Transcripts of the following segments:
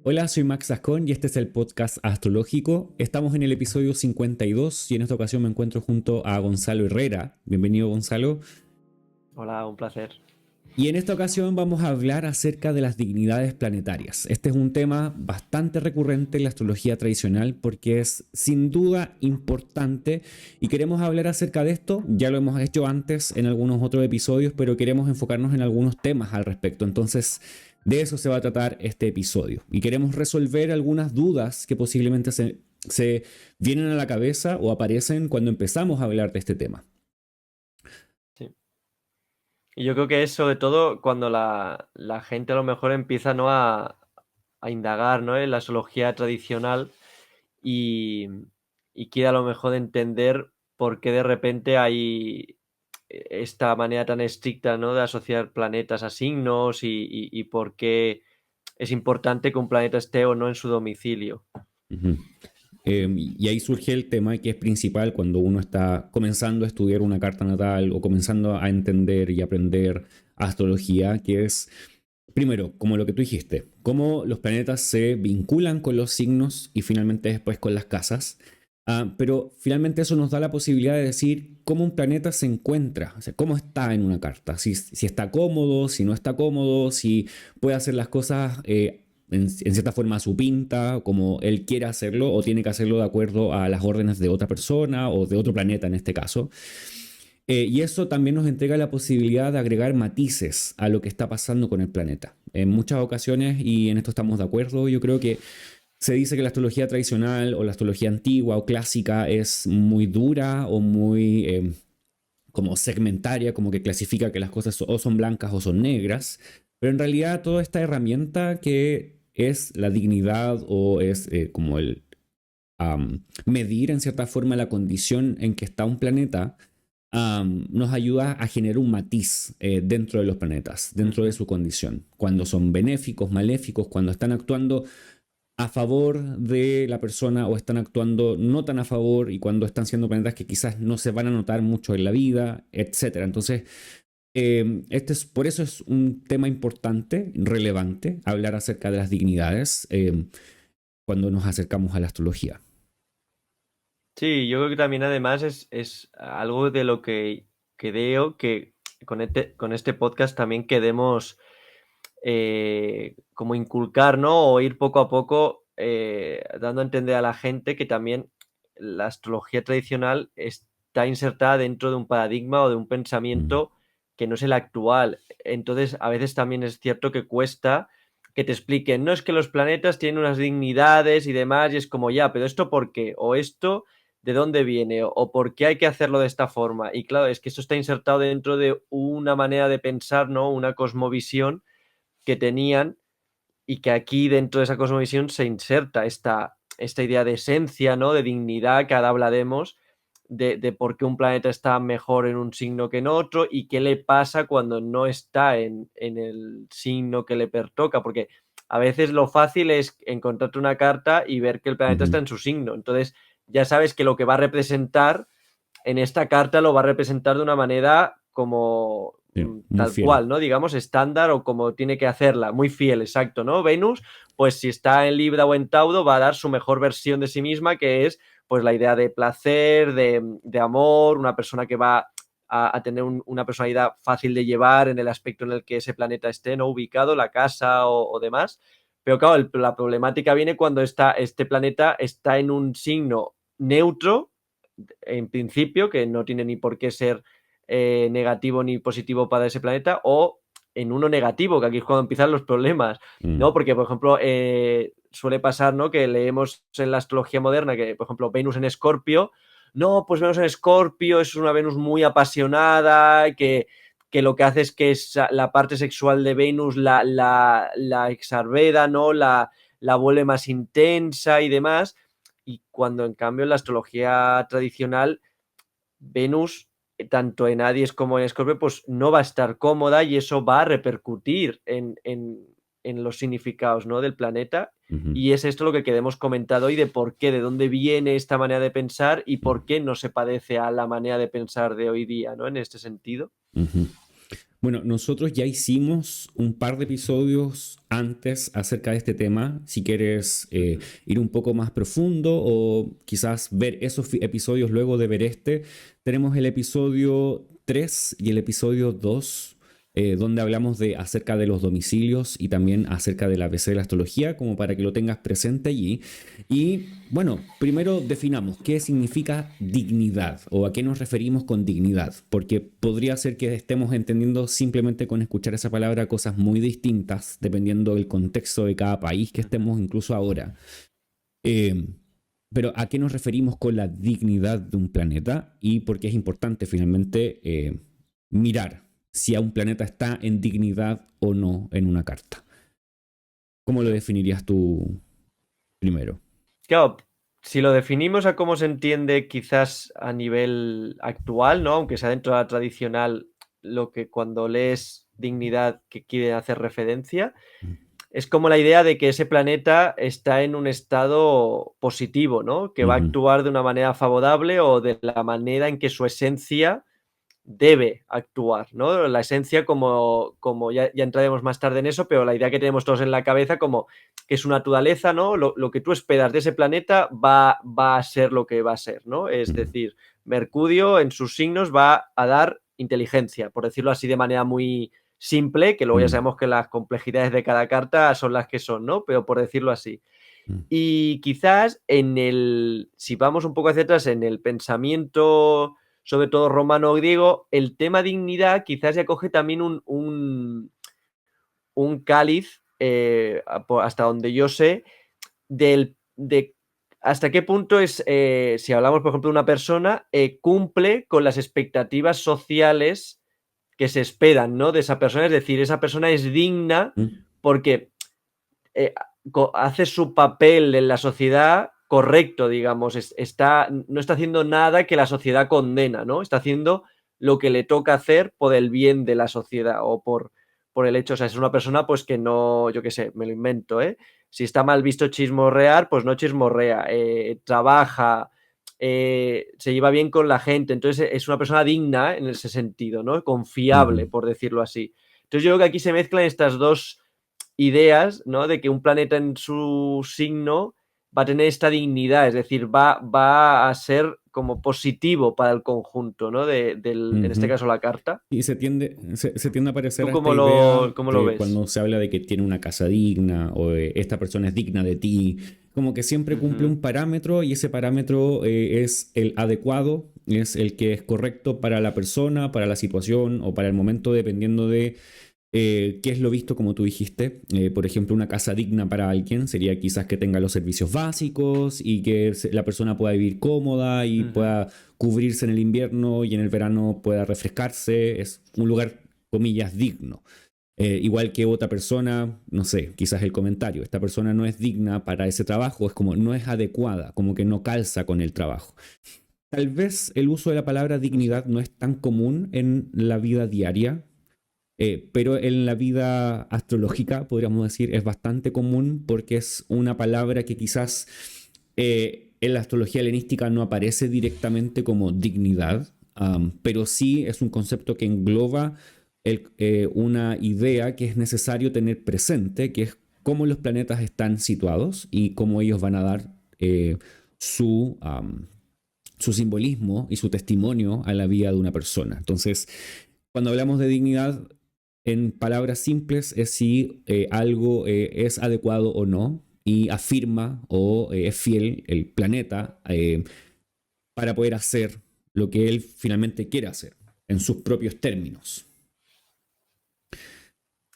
Hola, soy Max Ascón y este es el podcast astrológico. Estamos en el episodio 52 y en esta ocasión me encuentro junto a Gonzalo Herrera. Bienvenido, Gonzalo. Hola, un placer. Y en esta ocasión vamos a hablar acerca de las dignidades planetarias. Este es un tema bastante recurrente en la astrología tradicional porque es sin duda importante y queremos hablar acerca de esto. Ya lo hemos hecho antes en algunos otros episodios, pero queremos enfocarnos en algunos temas al respecto. Entonces, de eso se va a tratar este episodio. Y queremos resolver algunas dudas que posiblemente se vienen a la cabeza o aparecen cuando empezamos a hablar de este tema. Sí. Y yo creo que es sobre todo cuando la gente a lo mejor empieza, ¿no?, a indagar, ¿no?, en la astrología tradicional y, y quiere a lo mejor entender por qué de repente hay esta manera tan estricta, ¿no?, de asociar planetas a signos y por qué es importante que un planeta esté o no en su domicilio. Ujú. Y ahí surge el tema que es principal cuando uno está comenzando a estudiar una carta natal o comenzando a entender y aprender astrología, que es, primero, como lo que tú dijiste, cómo los planetas se vinculan con los signos y finalmente después con las casas. Pero finalmente eso nos da la posibilidad de decir cómo un planeta se encuentra, o sea, cómo está en una carta, si está cómodo, si no está cómodo, si puede hacer las cosas en cierta forma a su pinta, como él quiere hacerlo, o tiene que hacerlo de acuerdo a las órdenes de otra persona o de otro planeta en este caso. Y eso también nos entrega la posibilidad de agregar matices a lo que está pasando con el planeta. En muchas ocasiones, y en esto estamos de acuerdo, yo creo que se dice que la astrología tradicional o la astrología antigua o clásica es muy dura o muy como segmentaria, como que clasifica que las cosas o son blancas o son negras, pero en realidad toda esta herramienta que es la dignidad o es como el medir en cierta forma la condición en que está un planeta, nos ayuda a generar un matiz dentro de los planetas, dentro de Ujú. su condición, cuando son benéficos, maléficos, cuando están actuando a favor de la persona o están actuando no tan a favor y cuando están siendo planetas que quizás no se van a notar mucho en la vida, etcétera. Entonces, por eso es un tema importante, relevante, hablar acerca de las dignidades cuando nos acercamos a la astrología. Sí, yo creo que también además es algo de lo que creo que con este podcast también queremos como inculcar, ¿no? O ir poco a poco dando a entender a la gente que también la astrología tradicional está insertada dentro de un paradigma o de un Mm. pensamiento que no es el actual. Entonces, a veces también es cierto que cuesta que te expliquen, no es que los planetas tienen unas dignidades y demás, y es como ya, pero esto por qué, o esto de dónde viene, o por qué hay que hacerlo de esta forma. Y claro, es que esto está insertado dentro de una manera de pensar, ¿no? Una cosmovisión que tenían y que aquí dentro de esa cosmovisión se inserta esta idea de esencia, ¿no? De dignidad que ahora hablaremos, de por qué un planeta está mejor en un signo que en otro y qué le pasa cuando no está en el signo que le pertoca, porque a veces lo fácil es encontrarte una carta y ver que el planeta está Ujú. en su signo. Entonces ya sabes que lo que va a representar en esta carta lo va a representar de una manera como Sí, muy tal fiel. cual, ¿no? Digamos, estándar o como tiene que hacerla, muy fiel, exacto, ¿no? Venus, pues si está en Libra o en Tauro, va a dar su mejor versión de sí misma, que es pues la idea de placer, de amor, una persona que va a tener una personalidad fácil de llevar en el aspecto en el que ese planeta esté, ¿no? Ubicado, la casa o demás. Pero claro, la problemática viene cuando este planeta está en un signo neutro, en principio, que no tiene ni por qué ser negativo ni positivo para ese planeta, o en uno negativo, que aquí es cuando empiezan los problemas, Mm. ¿no? Porque, por ejemplo, suele pasar, ¿no? Que leemos en la astrología moderna que, por ejemplo, Venus en Escorpio, no, pues Venus en Escorpio es una Venus muy apasionada, que lo que hace es que la parte sexual de Venus la exacerbeda, ¿no? La vuelve más intensa y demás, y cuando en cambio en la astrología tradicional Venus, tanto en Aries como en Escorpio, pues no va a estar cómoda y eso va a repercutir en los significados, ¿no?, del planeta. Ujú. Y es esto lo que queremos comentar hoy de por qué, de dónde viene esta manera de pensar y Ujú. por qué no se parece a la manera de pensar de hoy día, ¿no? En este sentido. Ujú. Bueno, nosotros ya hicimos un par de episodios antes acerca de este tema. Si quieres ir un poco más profundo o quizás ver esos episodios luego de ver este, tenemos el episodio 3 y el episodio 2, donde hablamos acerca de los domicilios y también acerca del ABC de la astrología, como para que lo tengas presente allí. Y bueno, primero definamos qué significa dignidad o a qué nos referimos con dignidad, porque podría ser que estemos entendiendo simplemente con escuchar esa palabra cosas muy distintas dependiendo del contexto de cada país que estemos incluso ahora. Eh, pero ¿a qué nos referimos con la dignidad de un planeta? Y por qué es importante finalmente mirar si a un planeta está en dignidad o no en una carta. ¿Cómo lo definirías tú primero? Claro, si lo definimos a cómo se entiende quizás a nivel actual, ¿no? Aunque sea dentro de la tradicional, lo que cuando lees dignidad que quiere hacer referencia, es como la idea de que ese planeta está en un estado positivo, ¿no? Que va a Ujú, actuar de una manera favorable o de la manera en que su esencia debe actuar, ¿no? La esencia como ya entraremos más tarde en eso, pero la idea que tenemos todos en la cabeza como que su naturaleza, ¿no? Lo que tú esperas de ese planeta va a ser lo que va a ser, ¿no? Es ujú, decir, Mercurio en sus signos va a dar inteligencia, por decirlo así de manera muy simple, que luego ya mm, sabemos que las complejidades de cada carta son las que son, ¿no? Pero por decirlo así. mm, Y quizás si vamos un poco hacia atrás en el pensamiento, sobre todo romano o griego, el tema dignidad quizás ya coge también un cáliz, hasta donde yo sé, de hasta qué punto es, si hablamos, por ejemplo, de una persona, cumple con las expectativas sociales que se esperan, ¿no? De esa persona, es decir, esa persona es digna mm, porque eh, hace su papel en la sociedad correcto, digamos, no está haciendo nada que la sociedad condena, ¿no? Está haciendo lo que le toca hacer por el bien de la sociedad o por el hecho, o sea, es una persona pues que no, yo qué sé, me lo invento, ¿eh? Si está mal visto chismorrear, pues no chismorrea, trabaja, se lleva bien con la gente, entonces es una persona digna en ese sentido, ¿no? Confiable, ujú. por decirlo así. Entonces yo creo que aquí se mezclan estas dos ideas, ¿no? De que un planeta en su signo va a tener esta dignidad, es decir, va a ser como positivo para el conjunto, ¿no? En este Ujú. caso, la carta. Y se tiende a parecer ¿Tú a esta idea cómo lo ves? cuando se habla de que tiene una casa digna o de esta persona es digna de ti, como que siempre cumple Ujú, un parámetro y ese parámetro es el adecuado, es el que es correcto para la persona, para la situación o para el momento, dependiendo de qué es lo visto, como tú dijiste. Por ejemplo, una casa digna para alguien sería quizás que tenga los servicios básicos y que la persona pueda vivir cómoda y ujú, pueda cubrirse en el invierno y en el verano pueda refrescarse. Es un lugar, comillas, digno. Igual que otra persona, no sé, quizás el comentario, esta persona no es digna para ese trabajo, es como no es adecuada, como que no calza con el trabajo. Tal vez el uso de la palabra dignidad no exacto. es tan común en la vida diaria, pero en la vida astrológica, podríamos decir, es bastante común porque es una palabra que quizás en la astrología helenística no aparece directamente como dignidad, pero sí es un concepto que engloba una idea que es necesario tener presente, que es cómo los planetas están situados y cómo ellos van a dar su, su simbolismo y su testimonio a la vida de una persona. Entonces, cuando hablamos de dignidad, en palabras simples, es si algo es adecuado o no y afirma o es fiel el planeta para poder hacer lo que él finalmente quiere hacer en sus propios términos.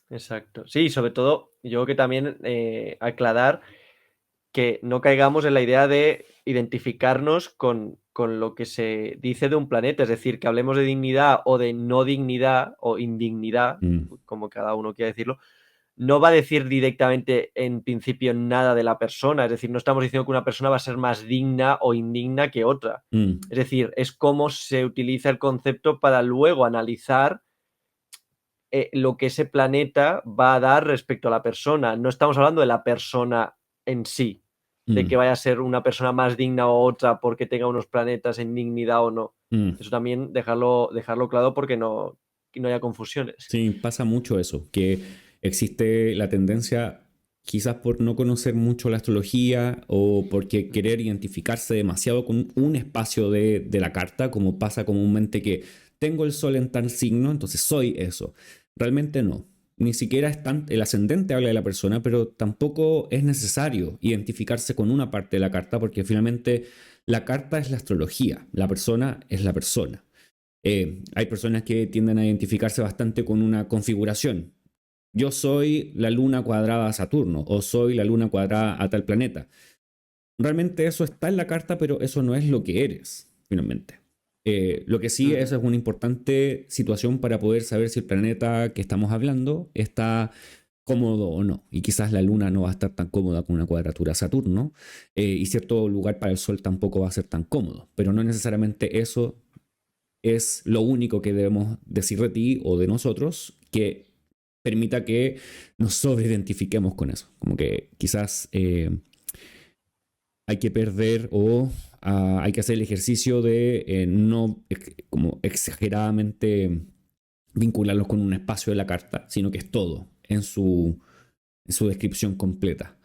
Exacto. Sí, sobre todo, yo creo que también aclarar que no caigamos en la idea de identificarnos con lo que se dice de un planeta, es decir, que hablemos de dignidad o de no dignidad o indignidad, Mm, como cada uno quiera decirlo, no va a decir directamente en principio nada de la persona, es decir, no estamos diciendo que una persona va a ser más digna o indigna que otra. mm, Es decir, es cómo se utiliza el concepto para luego analizar lo que ese planeta va a dar respecto a la persona. No estamos hablando de la persona en sí, de que mm, vaya a ser una persona más digna o otra porque tenga unos planetas en dignidad o no. mm. Eso también dejarlo claro porque no. no haya confusiones. Sí, pasa mucho eso, que existe la tendencia, quizás por no conocer mucho la astrología o porque querer identificarse demasiado con un espacio de la carta, como pasa comúnmente que tengo el sol en tal signo, entonces soy eso. Realmente no. Ni siquiera es tan, el ascendente habla de la persona, pero tampoco es necesario identificarse con una parte de la carta porque finalmente la carta es la astrología, la persona es la persona. Hay personas que tienden a identificarse bastante con una configuración. Yo soy la luna cuadrada a Saturno o soy la luna cuadrada a tal planeta. Realmente eso está en la carta, pero eso no es lo que eres, finalmente. Lo que sí, eso es una importante situación para poder saber si el planeta que estamos hablando está cómodo o no. Y quizás la luna no va a estar tan cómoda con una cuadratura a Saturno y cierto lugar para el sol tampoco va a ser tan cómodo. Pero no necesariamente eso es lo único que debemos decir de ti o de nosotros que permita que nos sobreidentifiquemos con eso. Como que quizás hay que perder o hay que hacer el ejercicio de no como exageradamente vincularlos con un espacio de la carta, sino que es todo en su descripción completa.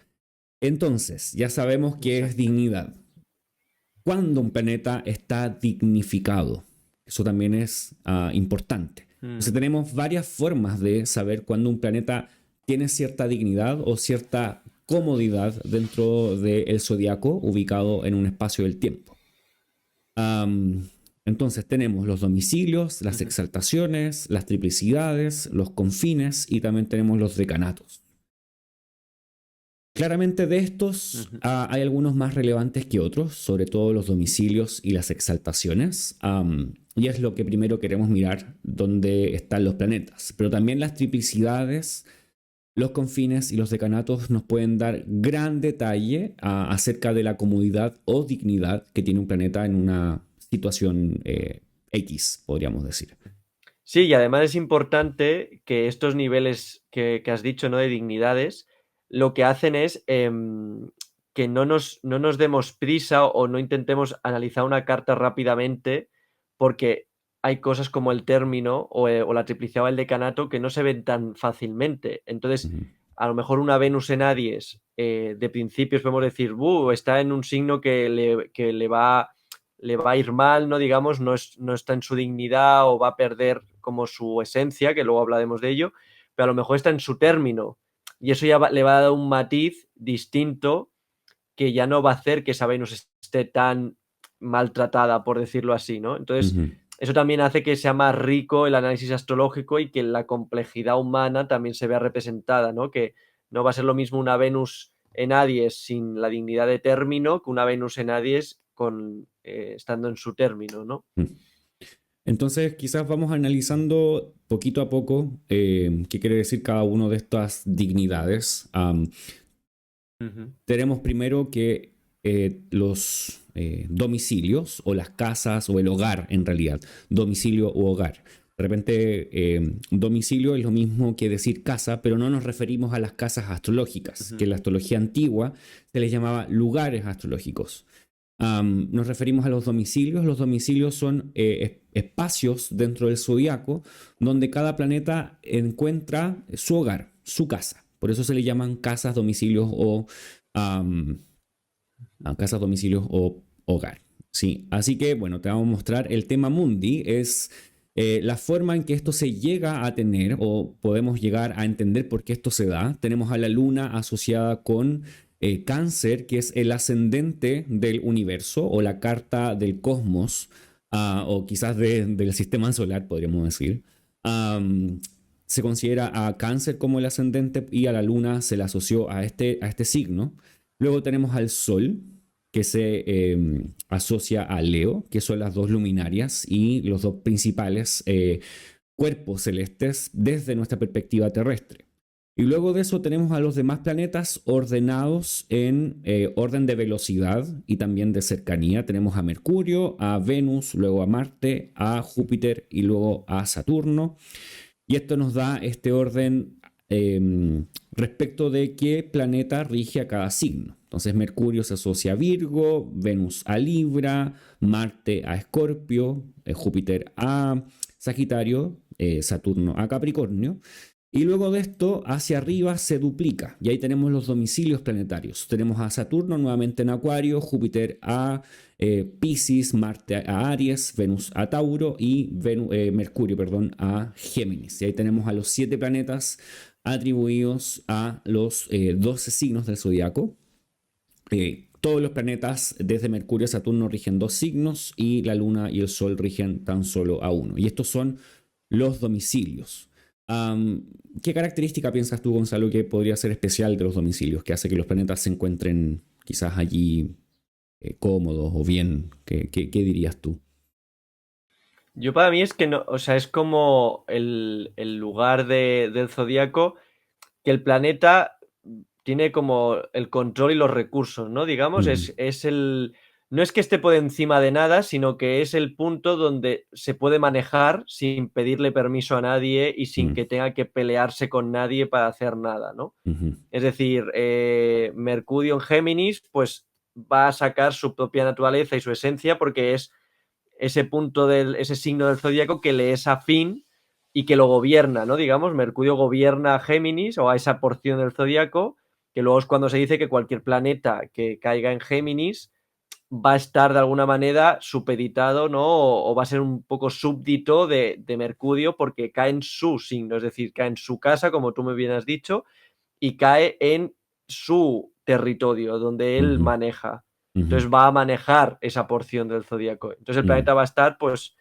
Entonces, ya sabemos qué es dignidad. Cuando un planeta está dignificado, eso también es importante. Entonces tenemos varias formas de saber cuando un planeta tiene cierta dignidad o cierta comodidad dentro del zodiaco ubicado en un espacio del tiempo. Entonces tenemos los domicilios, las exaltaciones, las triplicidades, los confines y también tenemos los decanatos. Claramente de estos hay algunos más relevantes que otros, sobre todo los domicilios y las exaltaciones, y es lo que primero queremos mirar, dónde están los planetas. Pero también las triplicidades, los confines y los decanatos nos pueden dar gran detalle acerca de la comodidad o dignidad que tiene un planeta en una situación X, podríamos decir. Sí, y además es importante que estos niveles que has dicho, ¿no? De dignidades, lo que hacen es que no nos demos prisa o no intentemos analizar una carta rápidamente, porque hay cosas como el término o la triplicidad o el decanato que no se ven tan fácilmente. Entonces, a lo mejor una Venus en Aries, de principios podemos decir, está en un signo que le va a ir mal, ¿no? Digamos, no está en su dignidad o va a perder como su esencia, que luego hablaremos de ello, pero a lo mejor está en su término y eso ya le va a dar un matiz distinto que ya no va a hacer que esa Venus esté tan maltratada, por decirlo así, ¿no? Entonces, eso también hace que sea más rico el análisis astrológico y que la complejidad humana también se vea representada, ¿no? Que no va a ser lo mismo una Venus en Aries sin la dignidad de término que una Venus en Aries estando en su término, ¿no? Entonces, quizás vamos analizando poquito a poco qué quiere decir cada una de estas dignidades. Tenemos primero que los domicilios o las casas o el hogar, en realidad, domicilio u hogar. De repente, domicilio es lo mismo que decir casa, pero no nos referimos a las casas astrológicas, que en la astrología antigua se les llamaba lugares astrológicos. Nos referimos a los domicilios. Los domicilios son espacios dentro del zodiaco donde cada planeta encuentra su hogar, su casa. Por eso se le llaman casas, domicilios o casas, domicilios o hogar. Sí, así que bueno, te vamos a mostrar el tema mundi es la forma en que esto se llega a tener o podemos llegar a entender por qué esto se da. Tenemos a la luna asociada con Cáncer, que es el ascendente del universo o la carta del cosmos, o quizás del sistema solar, podríamos decir. Se considera a Cáncer como el ascendente y a la luna se le asoció a este signo. Luego tenemos al Sol, que se asocia a Leo, que son las dos luminarias y los dos principales cuerpos celestes desde nuestra perspectiva terrestre. Y luego de eso tenemos a los demás planetas ordenados en orden de velocidad y también de cercanía. Tenemos a Mercurio, a Venus, luego a Marte, a Júpiter y luego a Saturno. Y esto nos da este orden respecto de qué planeta rige a cada signo. Entonces Mercurio se asocia a Virgo, Venus a Libra, Marte a Escorpio, Júpiter a Sagitario, Saturno a Capricornio. Y luego de esto, hacia arriba se duplica. Y ahí tenemos los domicilios planetarios. Tenemos a Saturno nuevamente en Acuario, Júpiter a Piscis, Marte a Aries, Venus a Tauro y Mercurio, perdón, a Géminis. Y ahí tenemos a los 7 planetas atribuidos a los 12 signos del zodiaco. Todos los planetas, desde Mercurio a Saturno, rigen 2 signos y la Luna y el Sol rigen tan solo a uno. Y estos son los domicilios. ¿Qué característica piensas tú, Gonzalo, que podría ser especial de los domicilios, que hace que los planetas se encuentren quizás allí cómodos o bien? ¿Qué dirías tú? Yo para mí es que no, o sea, es como el lugar del zodiaco que el planeta tiene como el control y los recursos, ¿no? Digamos, Mm, no es que esté por encima de nada, sino que es el punto donde se puede manejar sin pedirle permiso a nadie y sin mm, que tenga que pelearse con nadie para hacer nada, ¿no? ujú, Es decir, Mercurio en Géminis, pues va a sacar su propia naturaleza y su esencia porque es ese ese signo del zodíaco que le es afín y que lo gobierna, ¿no? Digamos, Mercurio gobierna a Géminis o a esa porción del zodíaco, que luego es cuando se dice que cualquier planeta que caiga en Géminis va a estar de alguna manera supeditado, ¿no? O va a ser un poco súbdito de Mercurio porque cae en su signo, es decir, cae en su casa, como tú me bien has dicho, y cae en su territorio, donde él ujú, maneja. ujú, Entonces va a manejar esa porción del zodíaco. Entonces el mm, planeta va a estar, pues,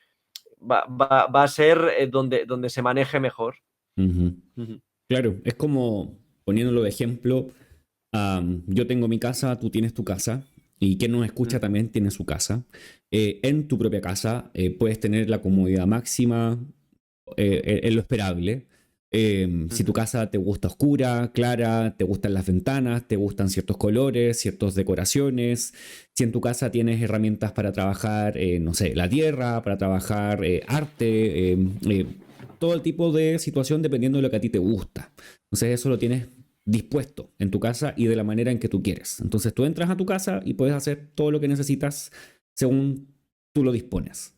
va a ser donde se maneje mejor. ujú. Ujú, Claro, es como poniéndolo de ejemplo, yo tengo mi casa, tú tienes tu casa, y quien nos escucha ujú, también tiene su casa. En tu propia casa puedes tener la comodidad máxima, en lo esperable. Si tu ujú, casa te gusta oscura, clara, te gustan las ventanas, te gustan ciertos colores, ciertas decoraciones, si en tu casa tienes herramientas para trabajar, no sé, la tierra, para trabajar arte, todo el tipo de situación dependiendo de lo que a ti te gusta. Entonces eso lo tienes dispuesto en tu casa y de la manera en que tú quieres. Entonces tú entras a tu casa y puedes hacer todo lo que necesitas según tú lo dispones.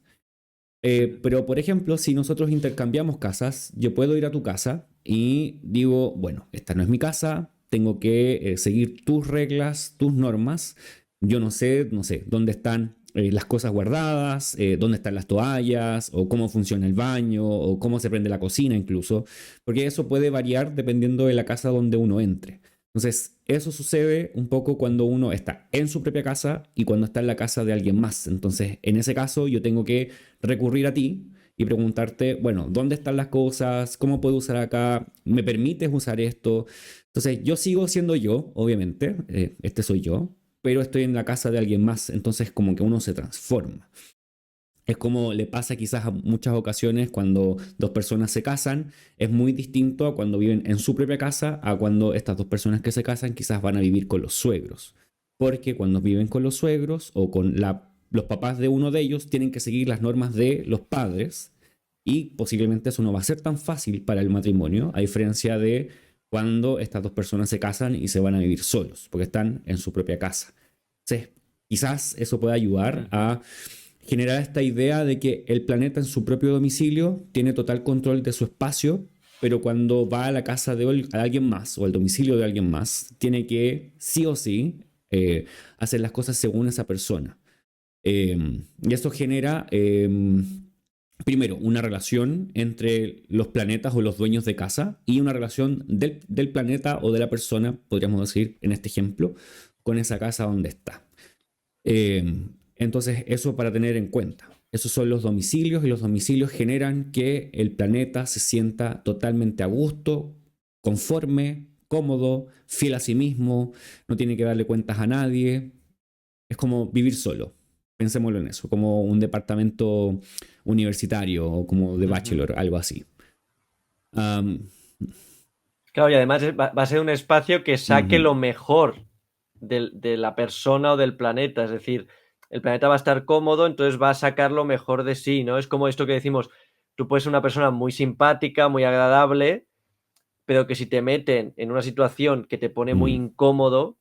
ujú. Pero, por ejemplo, si nosotros intercambiamos casas, yo puedo ir a tu casa y digo, bueno, esta no es mi casa, tengo que seguir tus reglas, tus normas. Yo no sé, dónde están las cosas guardadas, dónde están las toallas, o cómo funciona el baño, o cómo se prende la cocina incluso, porque eso puede variar dependiendo de la casa donde uno entre. Entonces, eso sucede un poco cuando uno está en su propia casa y cuando está en la casa de alguien más. Entonces, en ese caso, yo tengo que recurrir a ti y preguntarte, bueno, ¿dónde están las cosas? ¿Cómo puedo usar acá? ¿Me permites usar esto? Entonces, yo sigo siendo yo, obviamente, este soy yo, pero estoy en la casa de alguien más, entonces como que uno se transforma. Es como le pasa quizás a muchas ocasiones cuando dos personas se casan, es muy distinto a cuando viven en su propia casa a cuando estas dos personas que se casan quizás van a vivir con los suegros. Porque cuando viven con los suegros o con los papás de uno de ellos, tienen que seguir las normas de los padres y posiblemente eso no va a ser tan fácil para el matrimonio, a diferencia de cuando estas dos personas se casan y se van a vivir solos, porque están en su propia casa. Entonces, quizás eso pueda ayudar Ujú. a generar esta idea de que el planeta en su propio domicilio tiene total control de su espacio, pero cuando va a la casa de alguien más o al domicilio de alguien más, tiene que sí o sí hacer las cosas según esa persona. Y eso genera, primero, una relación entre los planetas o los dueños de casa y una relación del planeta o de la persona, podríamos decir en este ejemplo, con esa casa donde está. Entonces, eso para tener en cuenta. Esos son los domicilios y los domicilios generan que el planeta se sienta totalmente a gusto, conforme, cómodo, fiel a sí mismo, no tiene que darle cuentas a nadie. Es como vivir solo. Pensémoslo en eso, como un departamento universitario o como de Ujú. bachelor, algo así. Um, Claro, y además va a ser un espacio que saque uh-huh, lo mejor de la persona o del planeta. Es decir, el planeta va a estar cómodo, entonces va a sacar lo mejor de sí, ¿no? Es como esto que decimos, tú puedes ser una persona muy simpática, muy agradable, pero que si te meten en una situación que te pone muy uh-huh, incómodo,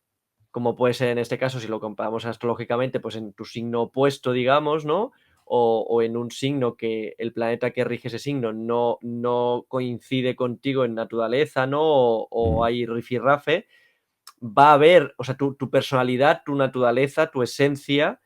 como puede ser en este caso, si lo comparamos astrológicamente, pues en tu signo opuesto, digamos, ¿no? o en un signo que el planeta que rige ese signo no coincide contigo en naturaleza, ¿no? O hay rifirrafe, va a haber, o sea, tu personalidad, tu naturaleza, tu esencia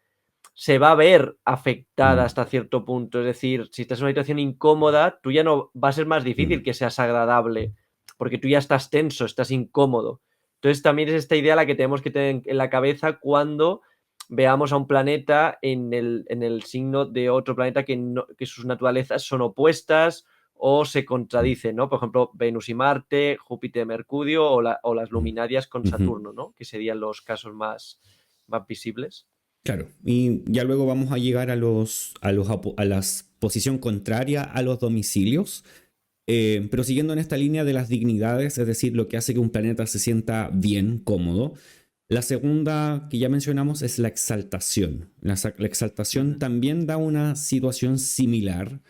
se va a ver afectada hasta cierto punto. Es decir, si estás en una situación incómoda, tú ya no va a ser más difícil que seas agradable, porque tú ya estás tenso, estás incómodo. Entonces también es esta idea la que tenemos que tener en la cabeza cuando veamos a un planeta en el signo de otro planeta que sus naturalezas son opuestas o se contradicen, ¿no? Por ejemplo, Venus y Marte, Júpiter y Mercurio o las luminarias con Saturno, ¿no? Que serían los casos más visibles. Claro, y ya luego vamos a llegar a la posición contraria a los domicilios, pero siguiendo en esta línea de las dignidades, es decir, lo que hace que un planeta se sienta bien, cómodo. La segunda que ya mencionamos es la exaltación. La exaltación también da una situación similar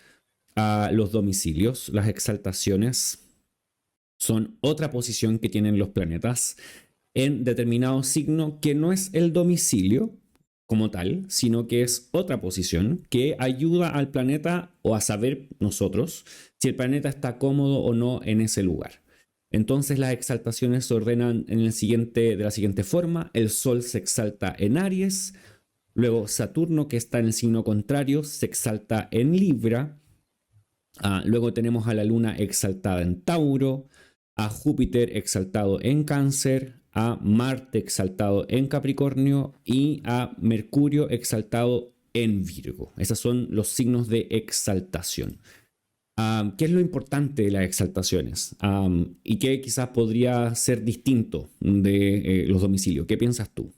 a los domicilios. Las exaltaciones son otra posición que tienen los planetas en determinado signo que no es el domicilio como tal, sino que es otra posición que ayuda al planeta o a saber nosotros si el planeta está cómodo o no en ese lugar. Entonces las exaltaciones se ordenan de la siguiente forma. El Sol se exalta en Aries, luego Saturno, que está en el signo contrario, se exalta en Libra, luego tenemos a la Luna exaltada en Tauro, a Júpiter exaltado en Cáncer, a Marte exaltado en Capricornio y a Mercurio exaltado en Virgo. Esos son los signos de exaltación. ¿Qué es lo importante de las exaltaciones? ¿Y qué quizás podría ser distinto de los domicilios? ¿Qué piensas tú?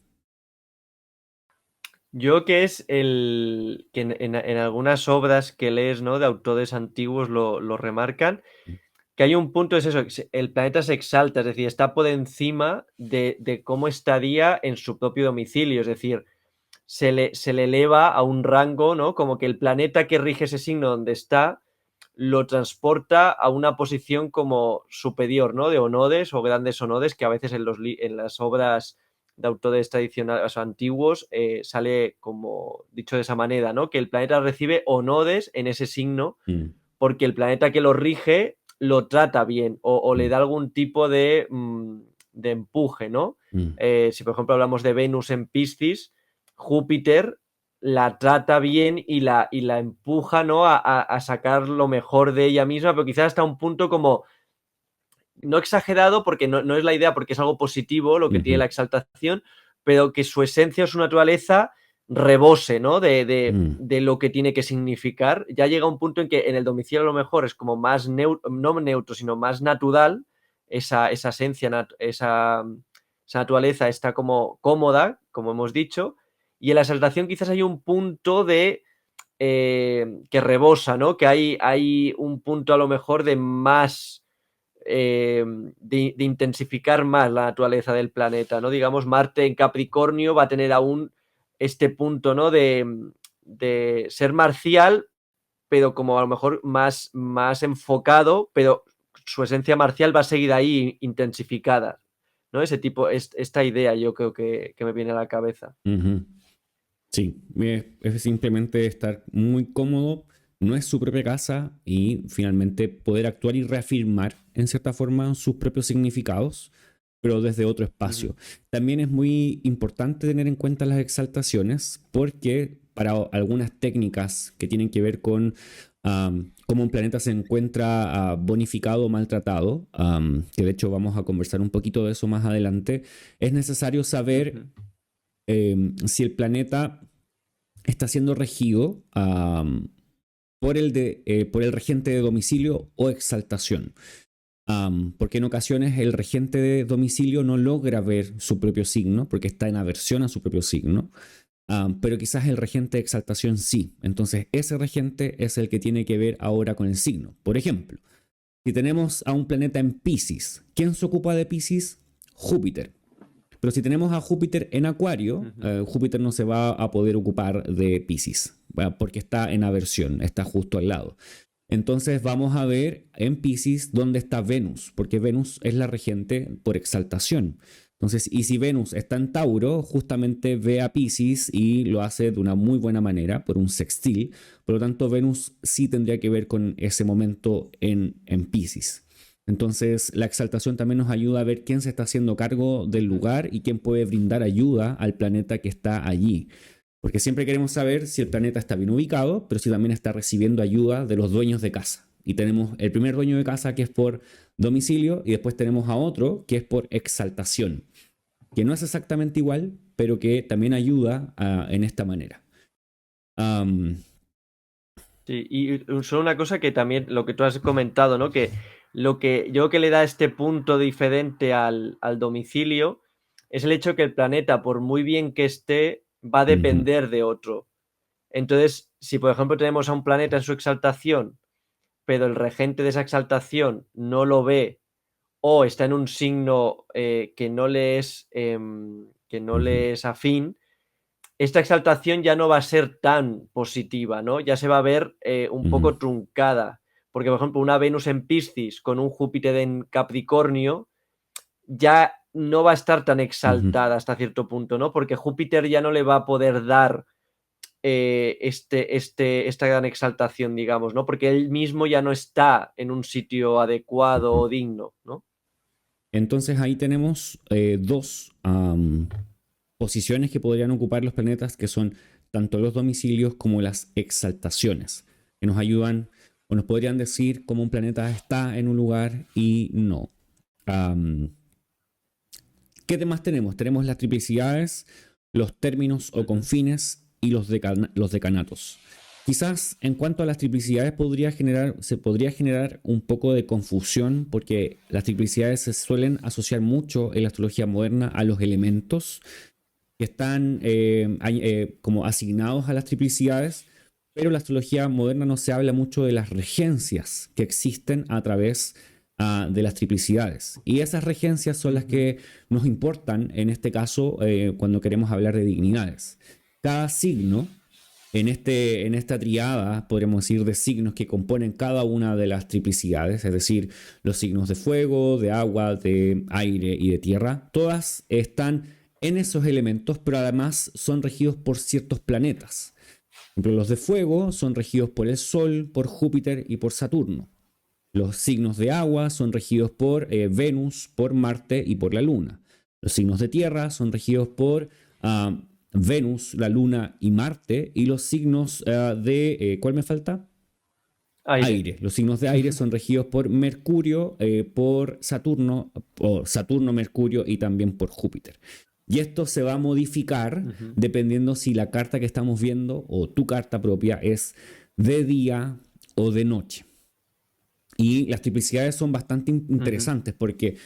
Yo que es que en algunas obras que lees, ¿no? De autores antiguos lo remarcan, que hay un punto, es eso, el planeta se exalta, es decir, está por encima de cómo estaría en su propio domicilio, es decir, se le eleva a un rango, ¿no? Como que el planeta que rige ese signo donde está lo transporta a una posición como superior, ¿no? De onodes o grandes onodes, que a veces en las obras de autores tradicionales, o sea, antiguos, sale como dicho de esa manera, ¿no? Que el planeta recibe onodes en ese signo porque el planeta que lo rige lo trata bien o le da algún tipo de empuje, ¿no? Si por ejemplo hablamos de Venus en Piscis, Júpiter la trata bien y la empuja, ¿no? A sacar lo mejor de ella misma, pero quizás hasta un punto como no exagerado, porque no es la idea, porque es algo positivo lo que tiene la exaltación, pero que su esencia o su naturaleza rebose, ¿no? De lo que tiene que significar. Ya llega un punto en que en el domicilio a lo mejor es como más no neutro, sino más natural, esa esencia, esa naturaleza está como cómoda, como hemos dicho, y en la exaltación quizás hay un punto de que rebosa, ¿no? Que hay un punto a lo mejor de más de intensificar más la naturaleza del planeta, ¿no? Digamos, Marte en Capricornio va a tener aún este punto, ¿no? De ser marcial, pero como a lo mejor más enfocado, pero su esencia marcial va a seguir ahí intensificada, ¿no? Ese tipo, esta idea yo creo que me viene a la cabeza. Sí, es simplemente estar muy cómodo, no es su propia casa y finalmente poder actuar y reafirmar en cierta forma sus propios significados, pero desde otro espacio. También es muy importante tener en cuenta las exaltaciones porque para algunas técnicas que tienen que ver con cómo un planeta se encuentra bonificado o maltratado, que de hecho vamos a conversar un poquito de eso más adelante, es necesario saber si el planeta está siendo regido por el regente de domicilio o exaltación. Porque en ocasiones el regente de domicilio no logra ver su propio signo porque está en aversión a su propio signo, pero quizás el regente de exaltación sí. Entonces ese regente es el que tiene que ver ahora con el signo. Por ejemplo, si tenemos a un planeta en Piscis, ¿quién se ocupa de Piscis? Júpiter. Pero si tenemos a Júpiter en Acuario, Júpiter no se va a poder ocupar de Piscis, porque está en aversión, está justo al lado. Entonces vamos a ver en Piscis dónde está Venus, porque Venus es la regente por exaltación. Entonces, y si Venus está en Tauro, justamente ve a Piscis y lo hace de una muy buena manera, por un sextil. Por lo tanto, Venus sí tendría que ver con ese momento en Piscis. Entonces, la exaltación también nos ayuda a ver quién se está haciendo cargo del lugar y quién puede brindar ayuda al planeta que está allí. Porque siempre queremos saber si el planeta está bien ubicado, pero si también está recibiendo ayuda de los dueños de casa. Y tenemos el primer dueño de casa que es por domicilio y después tenemos a otro que es por exaltación, que no es exactamente igual, pero que también ayuda en esta manera. Um, Sí, y solo una cosa que también, lo que tú has comentado, ¿no? Que lo que yo creo que le da este punto diferente al domicilio es el hecho que el planeta, por muy bien que esté, va a uh-huh, depender de otro. Entonces, si por ejemplo tenemos a un planeta en su exaltación, pero el regente de esa exaltación no lo ve o está en un signo que no uh-huh, le es afín, esta exaltación ya no va a ser tan positiva, ¿no? Ya se va a ver un uh-huh, poco truncada. Porque, por ejemplo, una Venus en Piscis con un Júpiter en Capricornio ya no va a estar tan uh-huh. exaltada hasta cierto punto, ¿no? Porque Júpiter ya no le va a poder dar esta gran exaltación, digamos, ¿no? Porque él mismo ya no está en un sitio adecuado Uh-huh. o digno, ¿no? Entonces ahí tenemos dos posiciones que podrían ocupar los planetas, que son tanto los domicilios como las exaltaciones, que nos ayudan o nos podrían decir cómo un planeta está en un lugar y no. Um, ¿Qué temas tenemos? Tenemos las triplicidades, los términos o confines y los decanatos. Quizás en cuanto a las triplicidades se podría generar un poco de confusión porque las triplicidades se suelen asociar mucho en la astrología moderna a los elementos que están como asignados a las triplicidades, pero en la astrología moderna no se habla mucho de las regencias que existen a través de las triplicidades. Y esas regencias son las que nos importan en este caso cuando queremos hablar de dignidades. Cada signo en esta triada, podríamos decir, de signos que componen cada una de las triplicidades, es decir, los signos de fuego, de agua, de aire y de tierra, todas están en esos elementos, pero además son regidos por ciertos planetas. Por ejemplo, los de fuego son regidos por el Sol, por Júpiter y por Saturno. Los signos de agua son regidos por Venus, por Marte y por la Luna. Los signos de tierra son regidos por Venus, la Luna y Marte. Y los signos ¿cuál me falta? Aire. Aire. Los signos de aire son regidos por Mercurio, por Saturno, Mercurio y también por Júpiter. Y esto se va a modificar dependiendo si la carta que estamos viendo o tu carta propia es de día o de noche. Y las triplicidades son bastante interesantes porque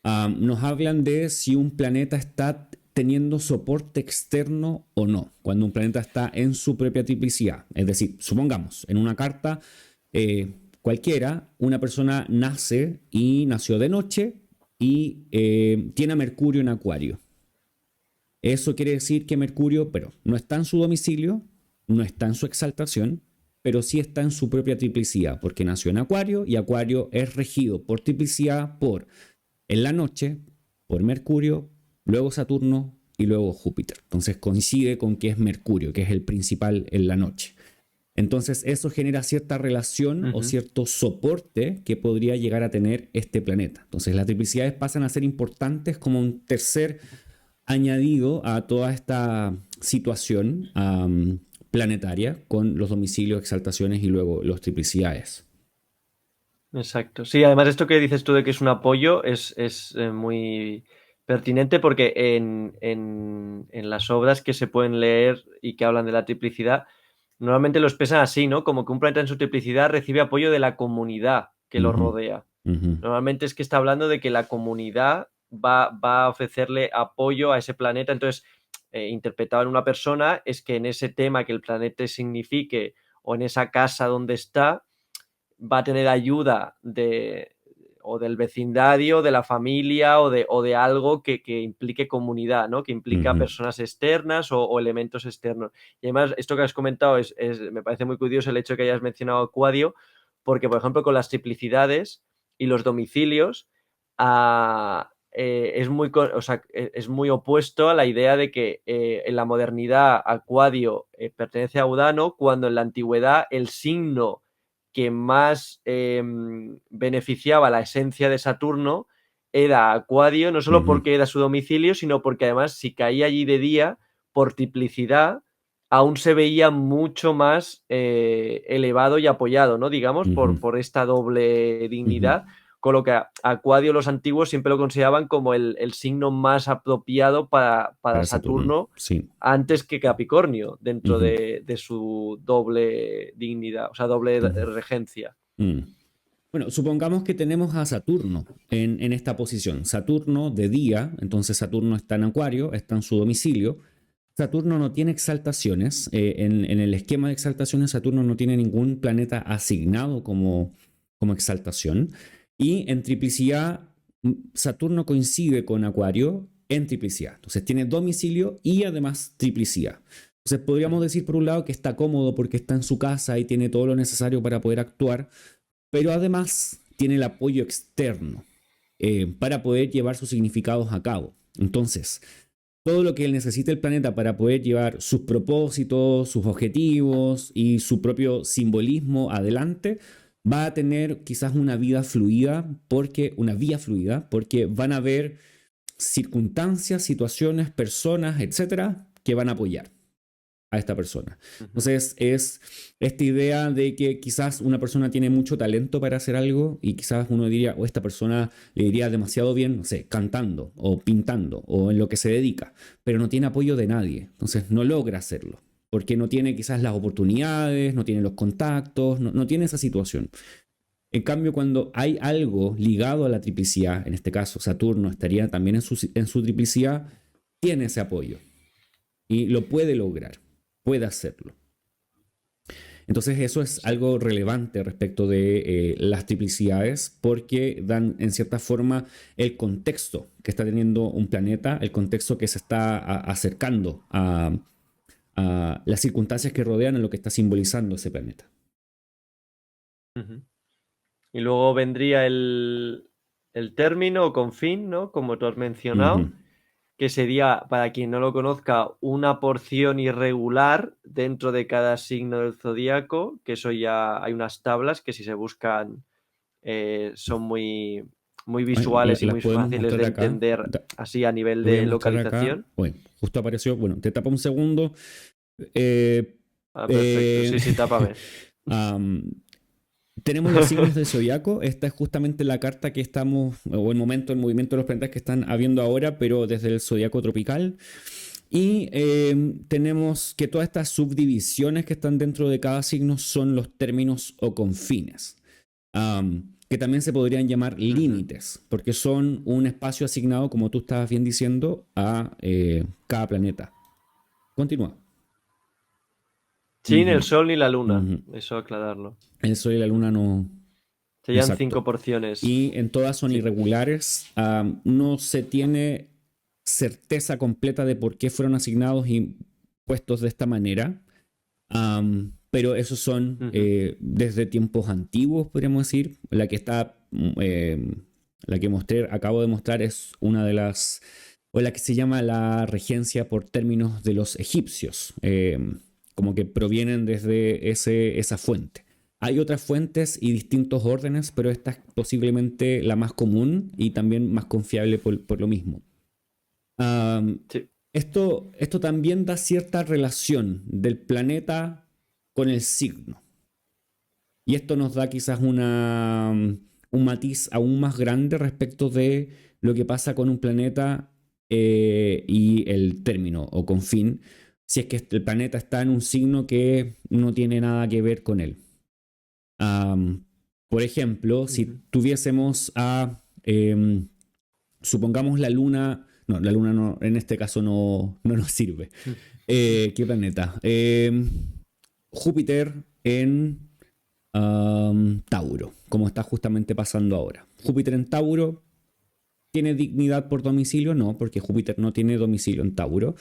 nos hablan de si un planeta está teniendo soporte externo o no, cuando un planeta está en su propia triplicidad. Es decir, supongamos, en una carta cualquiera, una persona nace y nació de noche y tiene a Mercurio en Acuario. Eso quiere decir que Mercurio, pero no está en su domicilio, no está en su exaltación, pero sí está en su propia triplicidad, porque nació en Acuario y Acuario es regido por triplicidad por en la noche, por Mercurio, luego Saturno y luego Júpiter. Entonces coincide con que es Mercurio, que es el principal en la noche. Entonces eso genera cierta relación o cierto soporte que podría llegar a tener este planeta. Entonces las triplicidades pasan a ser importantes como un tercer añadido a toda esta situación planetaria con los domicilios, exaltaciones y luego los triplicidades. Exacto. Sí, además esto que dices tú de que es un apoyo es muy pertinente porque en las obras que se pueden leer y que hablan de la triplicidad, normalmente lo expresan así, ¿no? Como que un planeta en su triplicidad recibe apoyo de la comunidad que lo Ujú, rodea. ujú, Normalmente es que está hablando de que la comunidad va a ofrecerle apoyo a ese planeta. Entonces, interpretado en una persona es que en ese tema que el planeta signifique o en esa casa donde está, va a tener ayuda o del vecindario, de la familia o de algo que implique comunidad, ¿no? Que implica ujú, personas externas o elementos externos. Y además, esto que has comentado me parece muy curioso el hecho de que hayas mencionado Acuario, porque, por ejemplo, con las triplicidades y los domicilios, es muy opuesto a la idea de que en la modernidad Aquadio pertenece a Urano, cuando en la antigüedad el signo que más beneficiaba la esencia de Saturno era Aquadio, no solo porque era su domicilio, sino porque además si caía allí de día, por triplicidad, aún se veía mucho más elevado y apoyado, ¿no? Digamos, por esta doble dignidad. Con lo que Aquadio los antiguos siempre lo consideraban como el signo más apropiado para Saturno, sí. Antes que Capricornio, dentro de su doble dignidad, o sea, doble regencia. Bueno, supongamos que tenemos a Saturno en esta posición. Saturno de día, entonces Saturno está en Acuario, está en su domicilio. Saturno no tiene exaltaciones. En el esquema de exaltaciones, Saturno no tiene ningún planeta asignado como exaltación. Y en triplicidad, Saturno coincide con Acuario en triplicidad. Entonces tiene domicilio y además triplicidad. Entonces podríamos decir por un lado que está cómodo porque está en su casa y tiene todo lo necesario para poder actuar, pero además tiene el apoyo externo para poder llevar sus significados a cabo. Entonces, todo lo que él necesita el planeta para poder llevar sus propósitos, sus objetivos y su propio simbolismo adelante, va a tener quizás una vía fluida, porque van a haber circunstancias, situaciones, personas, etcétera, que van a apoyar a esta persona. Entonces es esta idea de que quizás una persona tiene mucho talento para hacer algo y quizás uno diría, o esta persona le iría demasiado bien, no sé, cantando o pintando o en lo que se dedica, pero no tiene apoyo de nadie, entonces no logra hacerlo, porque no tiene quizás las oportunidades, no tiene los contactos, no tiene esa situación. En cambio, cuando hay algo ligado a la triplicidad, en este caso Saturno estaría también en su triplicidad, tiene ese apoyo y lo puede lograr. Puede hacerlo. Entonces eso es algo relevante respecto de las triplicidades porque dan en cierta forma el contexto que está teniendo un planeta, el contexto que se está acercando a las circunstancias que rodean a lo que está simbolizando ese planeta. Y luego vendría el término o confín, ¿no? Como tú has mencionado. Que sería, para quien no lo conozca, una porción irregular dentro de cada signo del zodíaco, que eso ya hay unas tablas que si se buscan son muy, muy visuales y muy fáciles de entender así a nivel de localización. Bueno, justo apareció, bueno, te tapa un segundo. Perfecto, sí, tápame. Tenemos los signos del zodiaco. Esta es justamente la carta que estamos, o el movimiento de los planetas que están habiendo ahora, pero desde el zodiaco tropical. Y tenemos que todas estas subdivisiones que están dentro de cada signo son los términos o confines, que también se podrían llamar límites, porque son un espacio asignado, como tú estabas bien diciendo, a cada planeta. Continúa. Sin el Sol ni la Luna, eso aclararlo. El Sol y la Luna no... Serían 5 porciones. Y en todas son irregulares. No se tiene certeza completa de por qué fueron asignados y puestos de esta manera. Pero esos son desde tiempos antiguos, podríamos decir. La que está... la que acabo de mostrar es una de las... o la que se llama la regencia por términos de los egipcios. Como que provienen desde esa fuente. Hay otras fuentes y distintos órdenes, pero esta es posiblemente la más común y también más confiable por lo mismo. Sí. Esto también da cierta relación del planeta con el signo. Y esto nos da quizás un matiz aún más grande respecto de lo que pasa con un planeta y el término o confín, si es que el planeta está en un signo que no tiene nada que ver con él. Por ejemplo, si tuviésemos supongamos la Luna, no, la Luna no, en este caso no nos sirve. ¿Qué planeta? Júpiter en Tauro, como está justamente pasando ahora. Júpiter en Tauro, ¿tiene dignidad por domicilio? No, porque Júpiter no tiene domicilio en Tauro.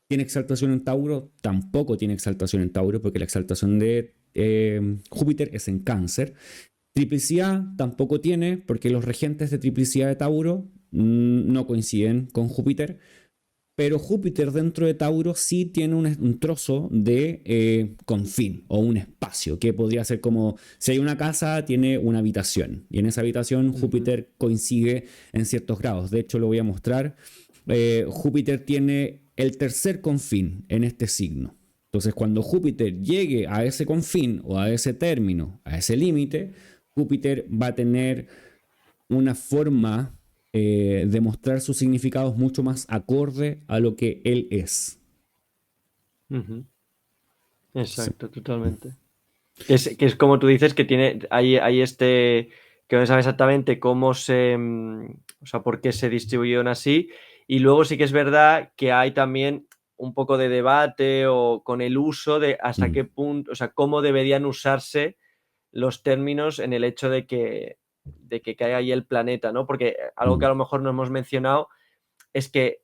¿Tiene exaltación en Tauro? Tampoco tiene exaltación en Tauro, porque la exaltación de Júpiter es en Cáncer. Triplicidad tampoco tiene, porque los regentes de triplicidad de Tauro no coinciden con Júpiter, pero Júpiter dentro de Tauro sí tiene un trozo de confín o un espacio, que podría ser como, si hay una casa, tiene una habitación, y en esa habitación Ujú. Júpiter coincide en ciertos grados. De hecho, lo voy a mostrar. Júpiter tiene el tercer confín en este signo. Entonces, cuando Júpiter llegue a ese confín o a ese término, a ese límite, Júpiter va a tener una forma de mostrar sus significados mucho más acorde a lo que él es. Ujú. Sí. Exacto, totalmente. Que es como tú dices, que hay que no sabe exactamente cómo o sea, por qué se distribuyeron así. Y luego sí que es verdad que hay también un poco de debate o con el uso de hasta Mm, qué punto, o sea, cómo deberían usarse los términos en el hecho de que caiga ahí el planeta, ¿no? Porque algo que a mm, lo mejor no hemos mencionado es que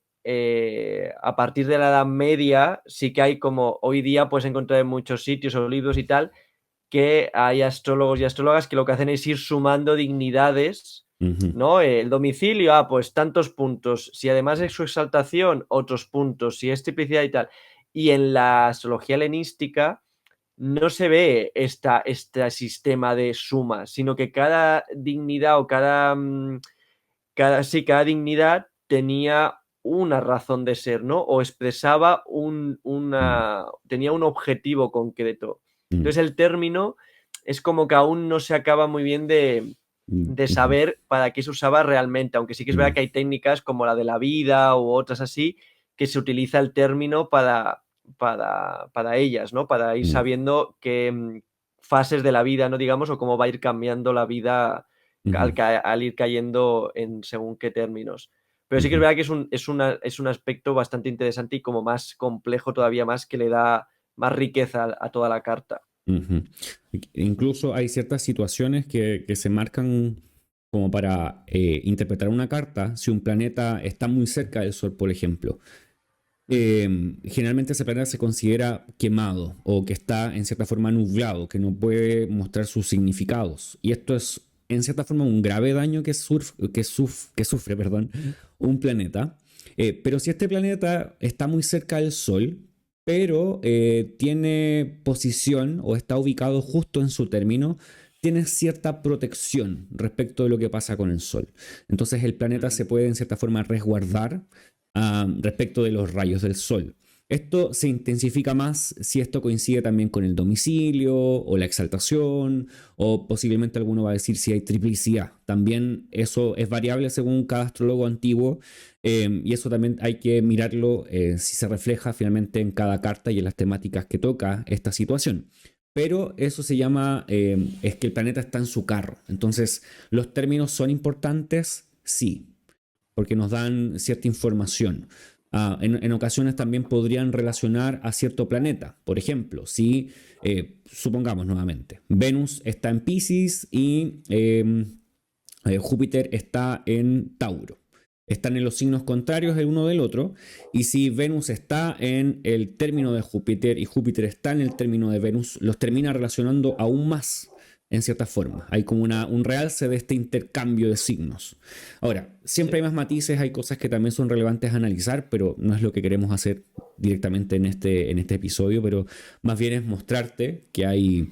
a partir de la Edad Media sí que hay como hoy día puedes encontrar en muchos sitios o libros y tal que hay astrólogos y astrólogas que lo que hacen es ir sumando dignidades, ujú, ¿no? El domicilio, pues tantos puntos. Si además es su exaltación, otros puntos. Si es triplicidad y tal. Y en la astrología helenística no se ve este sistema de sumas, sino que cada dignidad o cada dignidad tenía una razón de ser, ¿no? O expresaba mm, tenía un objetivo concreto. mm, Entonces el término es como que aún no se acaba muy bien mm, de ujú, saber para qué se usaba realmente, aunque sí que es verdad mm, que hay técnicas como la de la vida u otras así, que se utiliza el término para ellas, ¿no? Para ir mm, sabiendo qué fases de la vida, ¿no? Digamos, o cómo va a ir cambiando la vida ujú, al ir cayendo en según qué términos. Pero sí que es ujú, verdad que es un aspecto bastante interesante y como más complejo todavía más que le da más riqueza a toda la carta. ujú. Incluso hay ciertas situaciones que se marcan como para interpretar una carta. Si un planeta está muy cerca del Sol, por ejemplo, Ujú, generalmente ese planeta se considera quemado o que está en cierta forma nublado, que no puede mostrar sus significados. Y esto es en cierta forma un grave daño que sufre, perdón, un planeta. Pero si este planeta está muy cerca del Sol, pero tiene posición o está ubicado justo en su término, tiene cierta protección respecto de lo que pasa con el Sol. Entonces el planeta ujú, se puede en cierta forma resguardar respecto de los rayos del sol. Esto se intensifica más si esto coincide también con el domicilio o la exaltación, o posiblemente alguno va a decir si hay triplicidad. También eso es variable según cada astrólogo antiguo, y eso también hay que mirarlo si se refleja finalmente en cada carta y en las temáticas que toca esta situación. Pero eso se llama, es que el planeta está en su carro. Entonces, ¿los términos son importantes? Sí, porque nos dan cierta información. En ocasiones también podrían relacionar a cierto planeta. Por ejemplo, si supongamos nuevamente, Venus está en Pisces y Júpiter está en Tauro. Están en los signos contrarios el uno del otro. Y si Venus está en el término de Júpiter y Júpiter está en el término de Venus, los termina relacionando aún más en cierta forma. Hay como un realce de este intercambio de signos. Ahora, siempre sí. hay más matices, hay cosas que también son relevantes a analizar, pero no es lo que queremos hacer directamente en este episodio, pero más bien es mostrarte que hay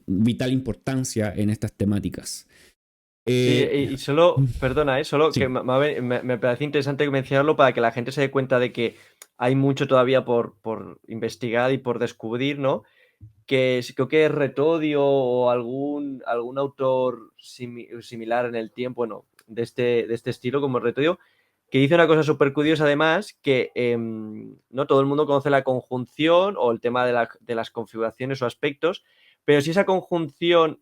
vital importancia en estas temáticas. Sí, Eh, y solo, perdona, solo que sí. me parece interesante mencionarlo para que la gente se dé cuenta de que hay mucho todavía por investigar y por descubrir, ¿no? Creo que es Retodio o algún autor similar en el tiempo, bueno, de este estilo como Retodio, que dice una cosa súper curiosa además, que no todo el mundo conoce la conjunción o el tema de las configuraciones o aspectos, pero si esa conjunción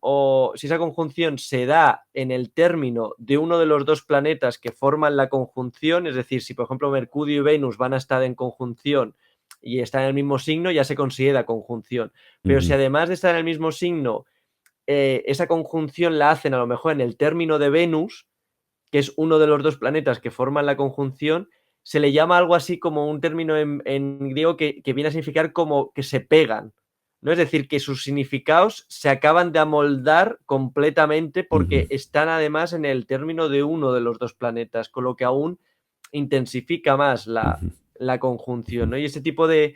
se da en el término de uno de los dos planetas que forman la conjunción, es decir, si por ejemplo Mercurio y Venus van a estar en conjunción y están en el mismo signo, ya se considera conjunción. Pero si Ujú, además de estar en el mismo signo, esa conjunción la hacen a lo mejor en el término de Venus, que es uno de los dos planetas que forman la conjunción, se le llama algo así como un término en griego que viene a significar como que se pegan. ¿no? Es decir, que sus significados se acaban de amoldar completamente porque están además en el término de uno de los dos planetas, con lo que aún intensifica más la conjunción, ¿no? Y ese tipo de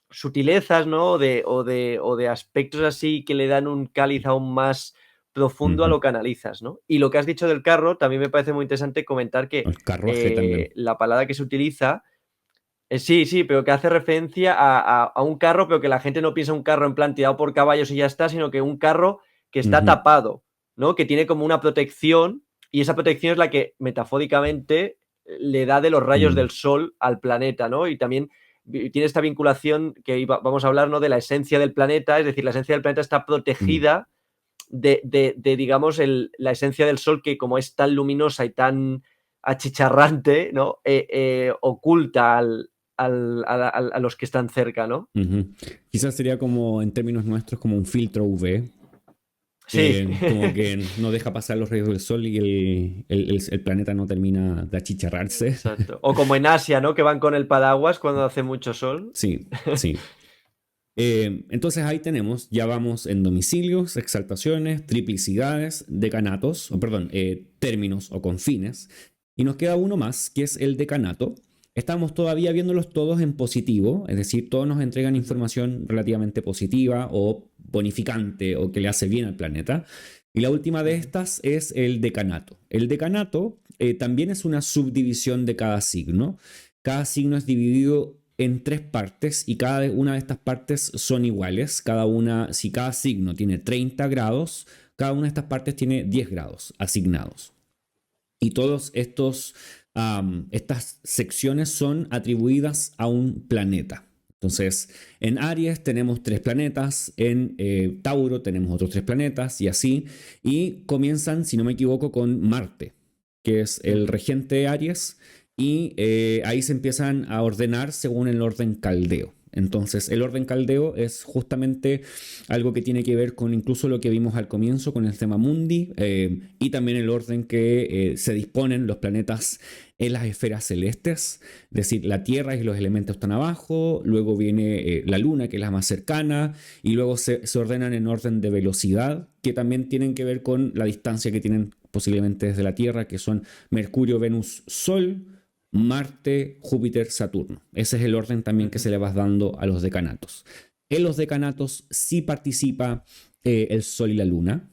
sutilezas, ¿no? O de aspectos así que le dan un cáliz aún más profundo a lo que analizas, ¿no? Y lo que has dicho del carro, también me parece muy interesante comentar que El carruaje también. la palabra que se utiliza, sí, pero que hace referencia a un carro, pero que la gente no piensa un carro en plan tirado por caballos y ya está, sino que un carro que está tapado, ¿no? Que tiene como una protección, y esa protección es la que metafóricamente le da de los rayos del sol al planeta, ¿no? Y también tiene esta vinculación que vamos a hablar, ¿no? De la esencia del planeta, es decir, la esencia del planeta está protegida de digamos, la esencia del sol, que como es tan luminosa y tan achicharrante, ¿no? Oculta a los que están cerca, ¿no? Quizás sería como, en términos nuestros, como un filtro UV. Sí. Como que no deja pasar los rayos del sol y el planeta no termina de achicharrarse. Exacto. O como en Asia, ¿no? Que van con el paraguas cuando hace mucho sol. Sí, sí. Entonces ahí tenemos, ya vamos en domicilios, exaltaciones, triplicidades, decanatos, o perdón, términos o confines. Y nos queda uno más, que es el decanato. Estamos todavía viéndolos todos en positivo, es decir, todos nos entregan información relativamente positiva o bonificante o que le hace bien al planeta. Y la última de estas es el decanato. El decanato también es una subdivisión de cada signo. Cada signo es dividido en 3 partes y cada una de estas partes son iguales. Si cada signo tiene 30 grados, cada una de estas partes tiene 10 grados asignados. Y todos estas secciones son atribuidas a un planeta. Entonces, en Aries tenemos 3 planetas, en Tauro tenemos otros 3 planetas y así. Y comienzan, si no me equivoco, con Marte, que es el regente de Aries. Y ahí se empiezan a ordenar según el orden caldeo. Entonces, el orden caldeo es justamente algo que tiene que ver con incluso lo que vimos al comienzo con el tema mundi y también el orden que se disponen los planetas en las esferas celestes. Es decir, la Tierra y los elementos están abajo, luego viene la Luna, que es la más cercana, y luego se ordenan en orden de velocidad, que también tienen que ver con la distancia que tienen posiblemente desde la Tierra, que son Mercurio, Venus, Sol, Marte, Júpiter, Saturno. Ese es el orden también que se le va dando a los decanatos. En los decanatos sí participa el Sol y la Luna.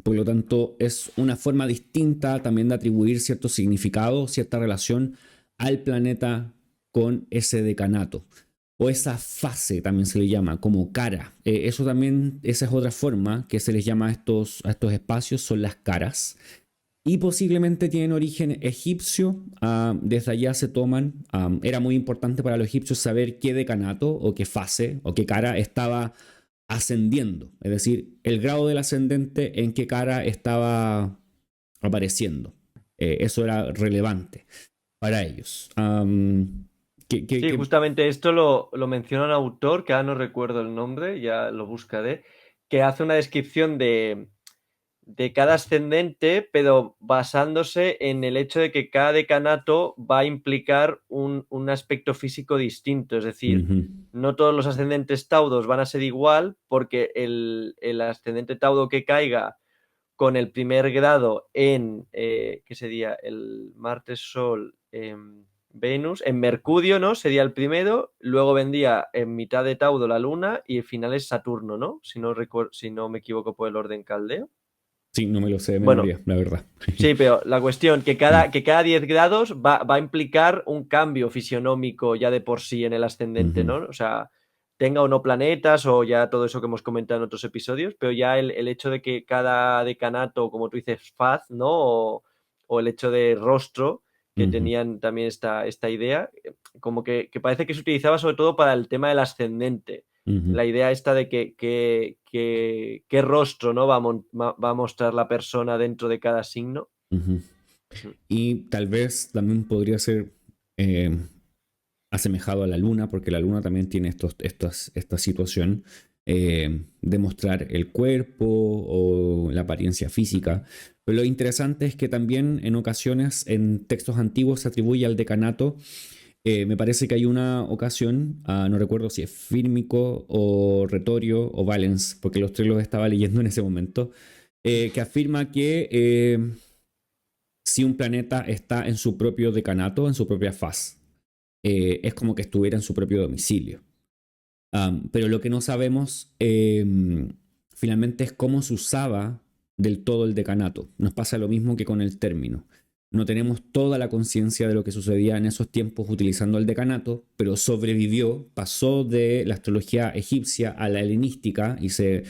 Por lo tanto, es una forma distinta también de atribuir cierto significado, cierta relación al planeta con ese decanato. O esa fase también se le llama, como cara. Esa es otra forma que se les llama a estos espacios, son las caras. Y posiblemente tienen origen egipcio. Desde allá se toman. Era muy importante para los egipcios saber qué decanato o qué fase o qué cara estaba ascendiendo. Es decir, el grado del ascendente en qué cara estaba apareciendo. Eso era relevante para ellos. Sí, justamente esto lo menciona un autor, que ahora no recuerdo el nombre, ya lo buscaré, que hace una descripción de cada ascendente, pero basándose en el hecho de que cada decanato va a implicar un aspecto físico distinto. Es decir, no todos los ascendentes tauros van a ser igual, porque el ascendente tauro que caiga con el primer grado en, ¿qué sería? El Marte, Sol, Venus, en Mercurio, ¿no? Sería el primero, luego vendría en mitad de Tauro la Luna y el final es Saturno, ¿no? Si no me equivoco por el orden caldeo. Sí, no me lo sé de Bueno, memoria, la verdad. sí, pero la cuestión, que cada 10 grados va a implicar un cambio fisionómico ya de por sí en el ascendente, ¿no? O sea, tenga o no planetas o ya todo eso que hemos comentado en otros episodios, pero ya el hecho de que cada decanato, como tú dices, faz, ¿no? O el hecho de rostro, que tenían también esta idea, como que parece que se utilizaba sobre todo para el tema del ascendente. La idea esta de qué rostro, ¿no? va a mostrar la persona dentro de cada signo. Y tal vez también podría ser asemejado a la luna, porque la luna también tiene esta situación de mostrar el cuerpo o la apariencia física. Pero lo interesante es que también en ocasiones en textos antiguos se atribuye al decanato Me parece que hay una ocasión, no recuerdo si es Fírmico o Retorio o Valens, porque los tres los estaba leyendo en ese momento, que afirma que si un planeta está en su propio decanato, en su propia faz, es como que estuviera en su propio domicilio. Pero lo que no sabemos finalmente es cómo se usaba del todo el decanato. Nos pasa lo mismo que con el término. No tenemos toda la conciencia de lo que sucedía en esos tiempos utilizando el decanato, pero sobrevivió, pasó de la astrología egipcia a la helenística y se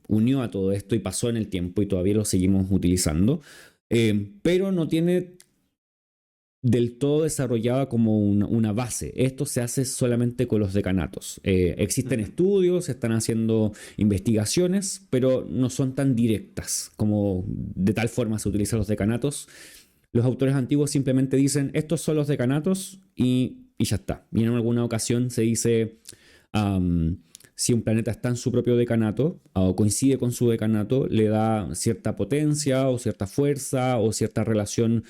unió a todo esto y pasó en el tiempo y todavía lo seguimos utilizando. Pero no tiene del todo desarrollada como una base. Esto se hace solamente con los decanatos. Existen Ujú. estudios, se están haciendo investigaciones, pero no son tan directas como de tal forma se utilizan los decanatos. Los autores antiguos simplemente dicen, estos son los decanatos y ya está. Y en alguna ocasión se dice, um, si un planeta está en su propio decanato o coincide con su decanato, le da cierta potencia o cierta fuerza o cierta relación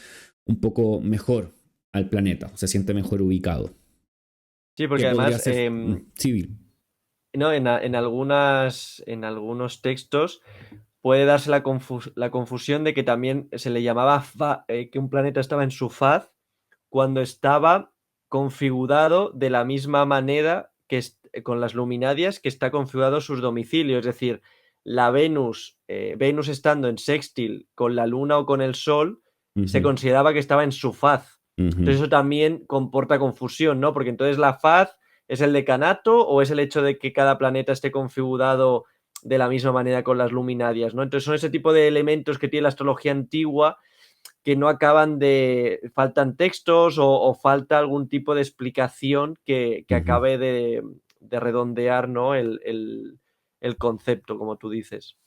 un poco mejor al planeta, o se siente mejor ubicado. Sí, Que porque podría además, ser civil. no, en algunos textos puede darse la confusión de que también se le llamaba que un planeta estaba en su faz cuando estaba configurado de la misma manera con las luminarias que está configurado sus domicilios. Es decir, la Venus estando en sextil con la Luna o con el Sol, se Ujú, consideraba que estaba en su faz. ujú, Entonces eso también comporta confusión, ¿no? Porque entonces la faz es el decanato o es el hecho de que cada planeta esté configurado de la misma manera con las luminarias, ¿no? Entonces son ese tipo de elementos que tiene la astrología antigua que no acaban faltan textos o falta algún tipo de explicación que ujú. acabe de redondear, ¿no? El concepto, como tú dices.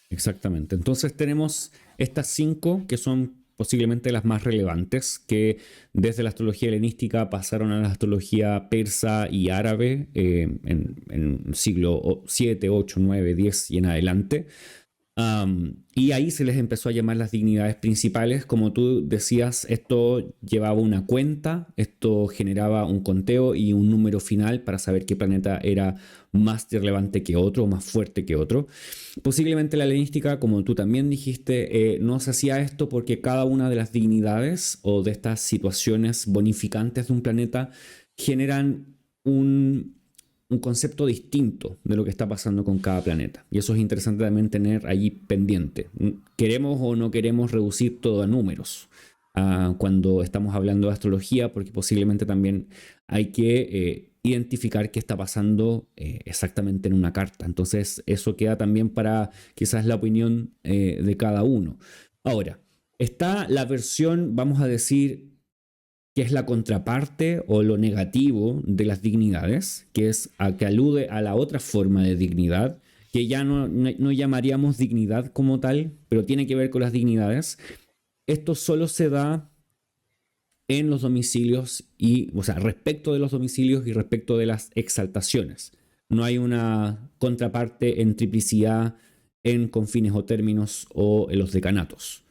Exactamente. Entonces tenemos estas cinco que son posiblemente las más relevantes, que desde la astrología helenística pasaron a la astrología persa y árabe en siglo 7, 8, 9, 10 y en adelante. Y ahí se les empezó a llamar las dignidades principales. Como tú decías, esto llevaba una cuenta, esto generaba un conteo y un número final para saber qué planeta era más relevante que otro, más fuerte que otro. Posiblemente la helenística, como tú también dijiste, no se hacía esto porque cada una de las dignidades o de estas situaciones bonificantes de un planeta generan un concepto distinto de lo que está pasando con cada planeta. Y eso es interesante también tener allí pendiente. Queremos o no queremos reducir todo a números cuando estamos hablando de astrología, porque posiblemente también hay que identificar qué está pasando exactamente en una carta. Entonces, eso queda también para quizás la opinión de cada uno. Ahora, está la versión, vamos a decir, que es la contraparte o lo negativo de las dignidades, que es a que alude a la otra forma de dignidad, que ya no llamaríamos dignidad como tal, pero tiene que ver con las dignidades. Esto solo se da en los domicilios y, o sea, respecto de los domicilios y respecto de las exaltaciones. No hay una contraparte en triplicidad, en confines o términos o en los decanatos.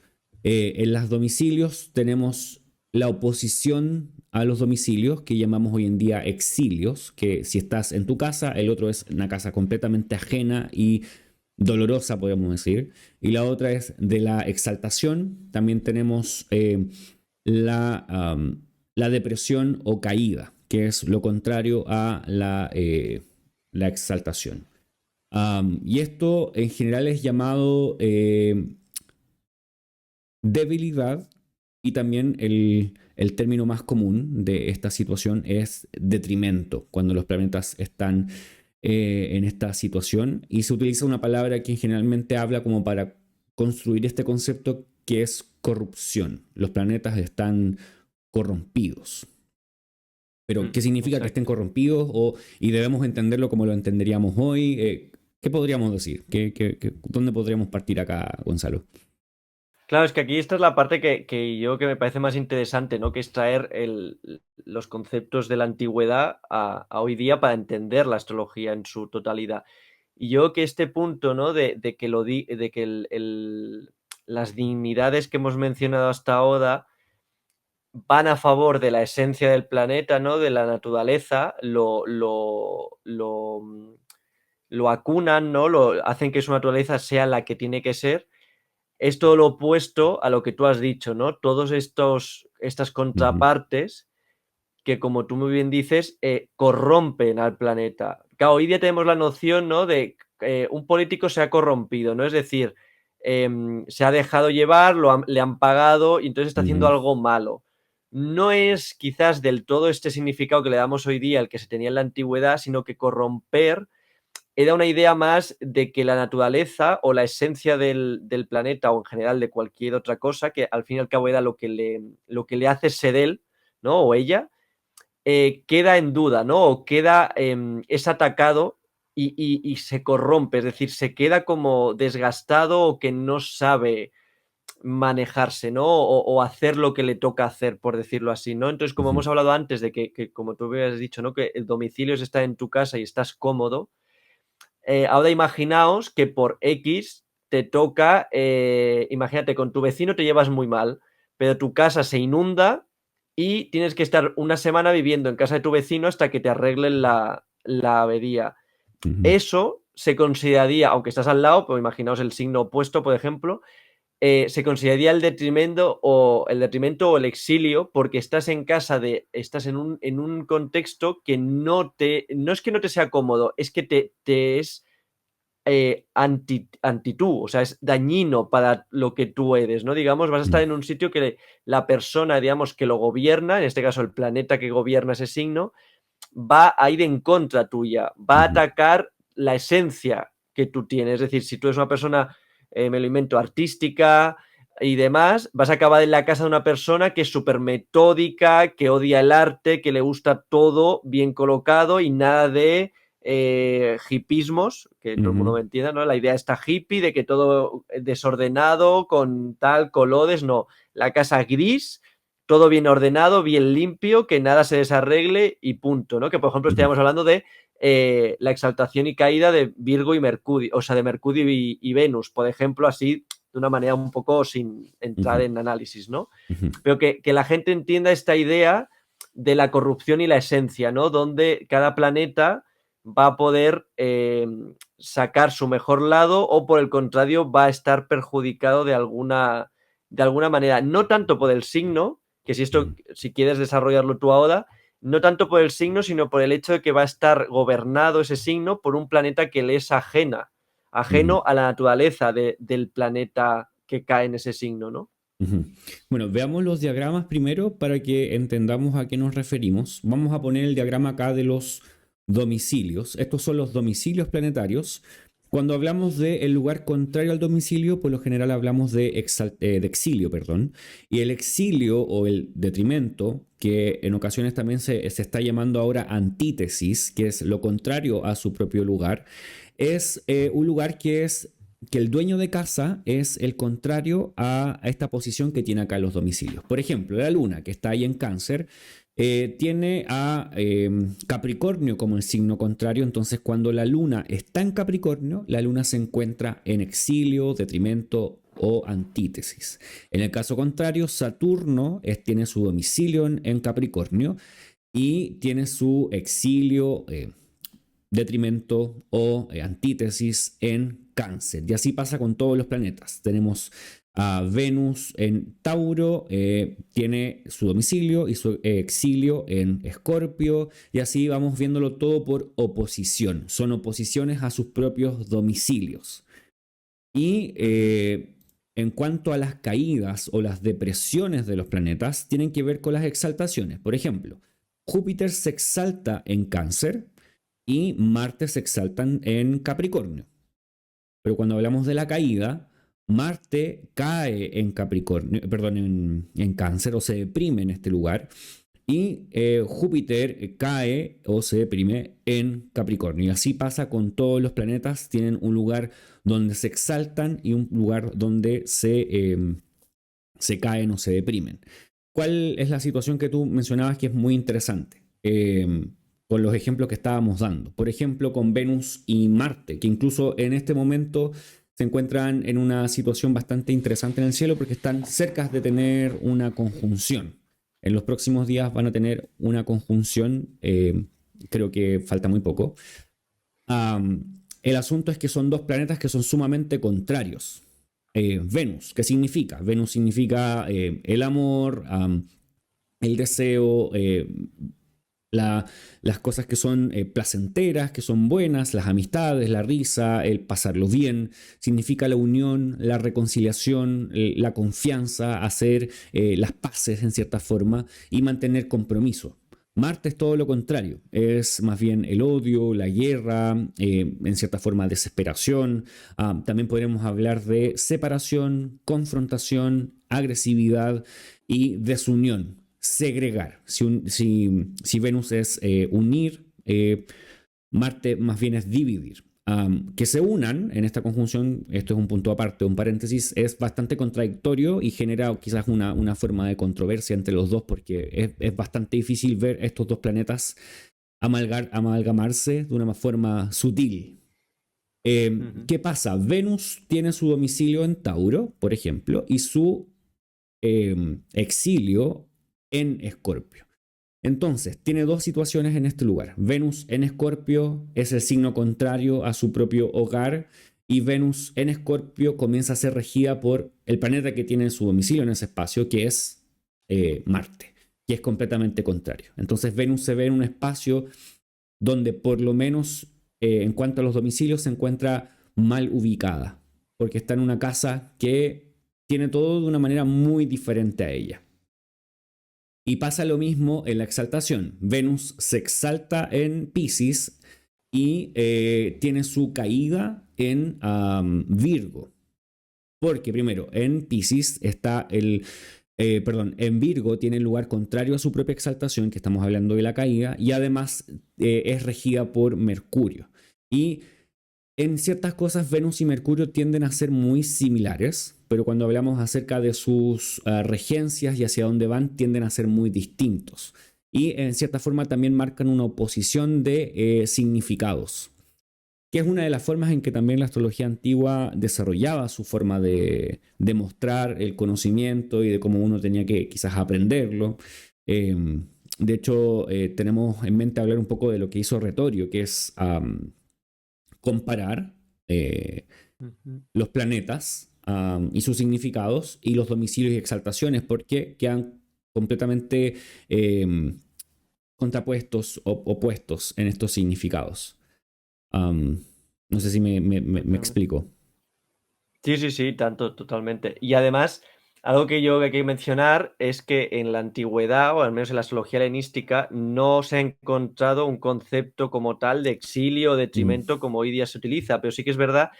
En los domicilios tenemos la oposición a los domicilios, que llamamos hoy en día exilios, que si estás en tu casa, el otro es una casa completamente ajena y dolorosa, podemos decir. Y la otra es de la exaltación. También tenemos la depresión o caída, que es lo contrario a la exaltación. Y esto en general es llamado debilidad y también el término más común de esta situación es detrimento, cuando los planetas están en esta situación y se utiliza una palabra que generalmente habla como para construir este concepto que es corrupción. Los planetas están corrompidos. Pero, ¿qué significa que estén Exacto. corrompidos? Y debemos entenderlo como lo entenderíamos hoy. ¿Qué podríamos decir? ¿Dónde podríamos partir acá, Gonzalo? Claro, es que aquí esta es la parte que me parece más interesante, ¿no? Que es traer los conceptos de la antigüedad a hoy día para entender la astrología en su totalidad. Y yo que este punto, ¿no? De que, de que las dignidades que hemos mencionado hasta ahora van a favor de la esencia del planeta, ¿no? De la naturaleza, lo acunan, ¿no? Hacen que su naturaleza sea la que tiene que ser. Es todo lo opuesto a lo que tú has dicho, ¿no? Todos estas Ujú, contrapartes que, como tú muy bien dices, corrompen al planeta. Claro, hoy día tenemos la noción, ¿no? De un político se ha corrompido, ¿no? Es decir, se ha dejado llevar, le han pagado y entonces está haciendo ujú, algo malo. No es quizás del todo este significado que le damos hoy día, el que se tenía en la antigüedad, sino que corromper era una idea más de que la naturaleza o la esencia del planeta o en general de cualquier otra cosa, que al fin y al cabo era lo que le hace ser él, ¿no? O ella, queda en duda, ¿no? O queda, es atacado y se corrompe, es decir, se queda como desgastado o que no sabe manejarse, ¿no? O hacer lo que le toca hacer, por decirlo así, ¿no? Entonces, como ujú, hemos hablado antes de que como tú habías dicho, ¿no? Que el domicilio es estar en tu casa y estás cómodo, ahora imaginaos que por X te toca, imagínate, con tu vecino te llevas muy mal, pero tu casa se inunda y tienes que estar una semana viviendo en casa de tu vecino hasta que te arreglen la avería. ujú, Eso se consideraría, aunque estás al lado, pues imaginaos el signo opuesto, por ejemplo, se consideraría el detrimento o el exilio, porque estás en un contexto que no es que no te sea cómodo, es que te es anti tú, o sea, es dañino para lo que tú eres, ¿no? Digamos, vas a estar ujú, en un sitio que la persona, digamos, que lo gobierna, en este caso el planeta que gobierna ese signo, va a ir en contra tuya, va a ujú, atacar la esencia que tú tienes. Es decir, si tú eres una persona, me lo invento, artística y demás, vas a acabar en la casa de una persona que es súper metódica, que odia el arte, que le gusta todo bien colocado y nada de hipismos, que todo el mundo ujú, me entienda, ¿no? La idea está hippie de que todo desordenado, con tal, colores, no. La casa gris, todo bien ordenado, bien limpio, que nada se desarregle y punto, ¿no? Que por ejemplo ujú, estaríamos hablando de la exaltación y caída de Virgo y Mercurio, o sea, de Mercurio y Venus, por ejemplo, así de una manera un poco sin entrar ujú, en análisis, ¿no? ujú. Pero que la gente entienda esta idea de la corrupción y la esencia, ¿no? Donde cada planeta va a poder sacar su mejor lado o por el contrario va a estar perjudicado de alguna manera, no tanto por el signo, que si quieres desarrollarlo tú ahora, no tanto por el signo, sino por el hecho de que va a estar gobernado ese signo por un planeta que le es Ujú, ajeno a la naturaleza del planeta que cae en ese signo, ¿no? ujú. Bueno, veamos los diagramas primero para que entendamos a qué nos referimos. Vamos a poner el diagrama acá de los domicilios. Estos son los domicilios planetarios. Cuando hablamos del lugar contrario al domicilio, por lo general hablamos de exilio, perdón. Y el exilio o el detrimento, que en ocasiones también se está llamando ahora antítesis, que es lo contrario a su propio lugar, es un lugar que el dueño de casa es el contrario a esta posición que tiene acá los domicilios. Por ejemplo, la luna, que está ahí en Cáncer, tiene a Capricornio como el signo contrario, entonces cuando la luna está en Capricornio, la luna se encuentra en exilio, detrimento o antítesis. En el caso contrario, Saturno tiene su domicilio en Capricornio y tiene su exilio, detrimento o antítesis en Cáncer. Y así pasa con todos los planetas. Tenemos a Venus en Tauro, tiene su domicilio y su exilio en Escorpio, y así vamos viéndolo todo por oposición. Son oposiciones a sus propios domicilios. Y en cuanto a las caídas o las depresiones de los planetas, tienen que ver con las exaltaciones. Por ejemplo, Júpiter se exalta en Cáncer y Marte se exaltan en Capricornio. Pero cuando hablamos de la caída, Marte cae en Capricornio, perdón, en Cáncer o se deprime en este lugar y Júpiter cae o se deprime en Capricornio. Y así pasa con todos los planetas, tienen un lugar donde se exaltan y un lugar donde se caen o se deprimen. ¿Cuál es la situación que tú mencionabas que es muy interesante? Con los ejemplos que estábamos dando. Por ejemplo, con Venus y Marte, que incluso en este momento se encuentran en una situación bastante interesante en el cielo porque están cerca de tener una conjunción. En los próximos días van a tener una conjunción, creo que falta muy poco. El asunto es que son dos planetas que son sumamente contrarios. Venus, ¿qué significa? Venus significa el amor, el deseo, las cosas que son placenteras, que son buenas, las amistades, la risa, el pasarlo bien. Significa la unión, la reconciliación, la confianza, hacer las paces en cierta forma y mantener compromiso. Marte es todo lo contrario, es más bien el odio, la guerra, en cierta forma desesperación. También podremos hablar de separación, confrontación, agresividad y desunión, segregar. Si Venus es unir, Marte más bien es dividir. Que se unan en esta conjunción, esto es un punto aparte, un paréntesis, es bastante contradictorio y genera quizás una forma de controversia entre los dos porque es bastante difícil ver estos dos planetas amalgamarse de una forma sutil. ¿Qué pasa? Venus tiene su domicilio en Tauro, por ejemplo, y su exilio en Escorpio. Entonces, tiene dos situaciones en este lugar. Venus en Escorpio es el signo contrario a su propio hogar y Venus en Escorpio comienza a ser regida por el planeta que tiene su domicilio en ese espacio, que es Marte, que es completamente contrario. Entonces, Venus se ve en un espacio donde por lo menos en cuanto a los domicilios se encuentra mal ubicada, porque está en una casa que tiene todo de una manera muy diferente a ella. Y pasa lo mismo en la exaltación. Venus se exalta en Piscis y tiene su caída en Virgo. Porque primero, en Piscis está en Virgo tiene el lugar contrario a su propia exaltación, que estamos hablando de la caída, y además es regida por Mercurio. Y en ciertas cosas Venus y Mercurio tienden a ser muy similares, pero cuando hablamos acerca de sus regencias y hacia dónde van, tienden a ser muy distintos. Y en cierta forma también marcan una oposición de significados, que es una de las formas en que también la astrología antigua desarrollaba su forma de mostrar el conocimiento y de cómo uno tenía que quizás aprenderlo. De hecho, tenemos en mente hablar un poco de lo que hizo Retorio, que es comparar los planetas y sus significados y los domicilios y exaltaciones, porque quedan completamente contrapuestos o opuestos en estos significados. No sé si me explico. Sí, tanto, totalmente. Y además, algo que yo que hay que mencionar es que en la antigüedad, o al menos en la astrología helenística, no se ha encontrado un concepto como tal de exilio o detrimento como hoy día se utiliza, pero sí que es verdad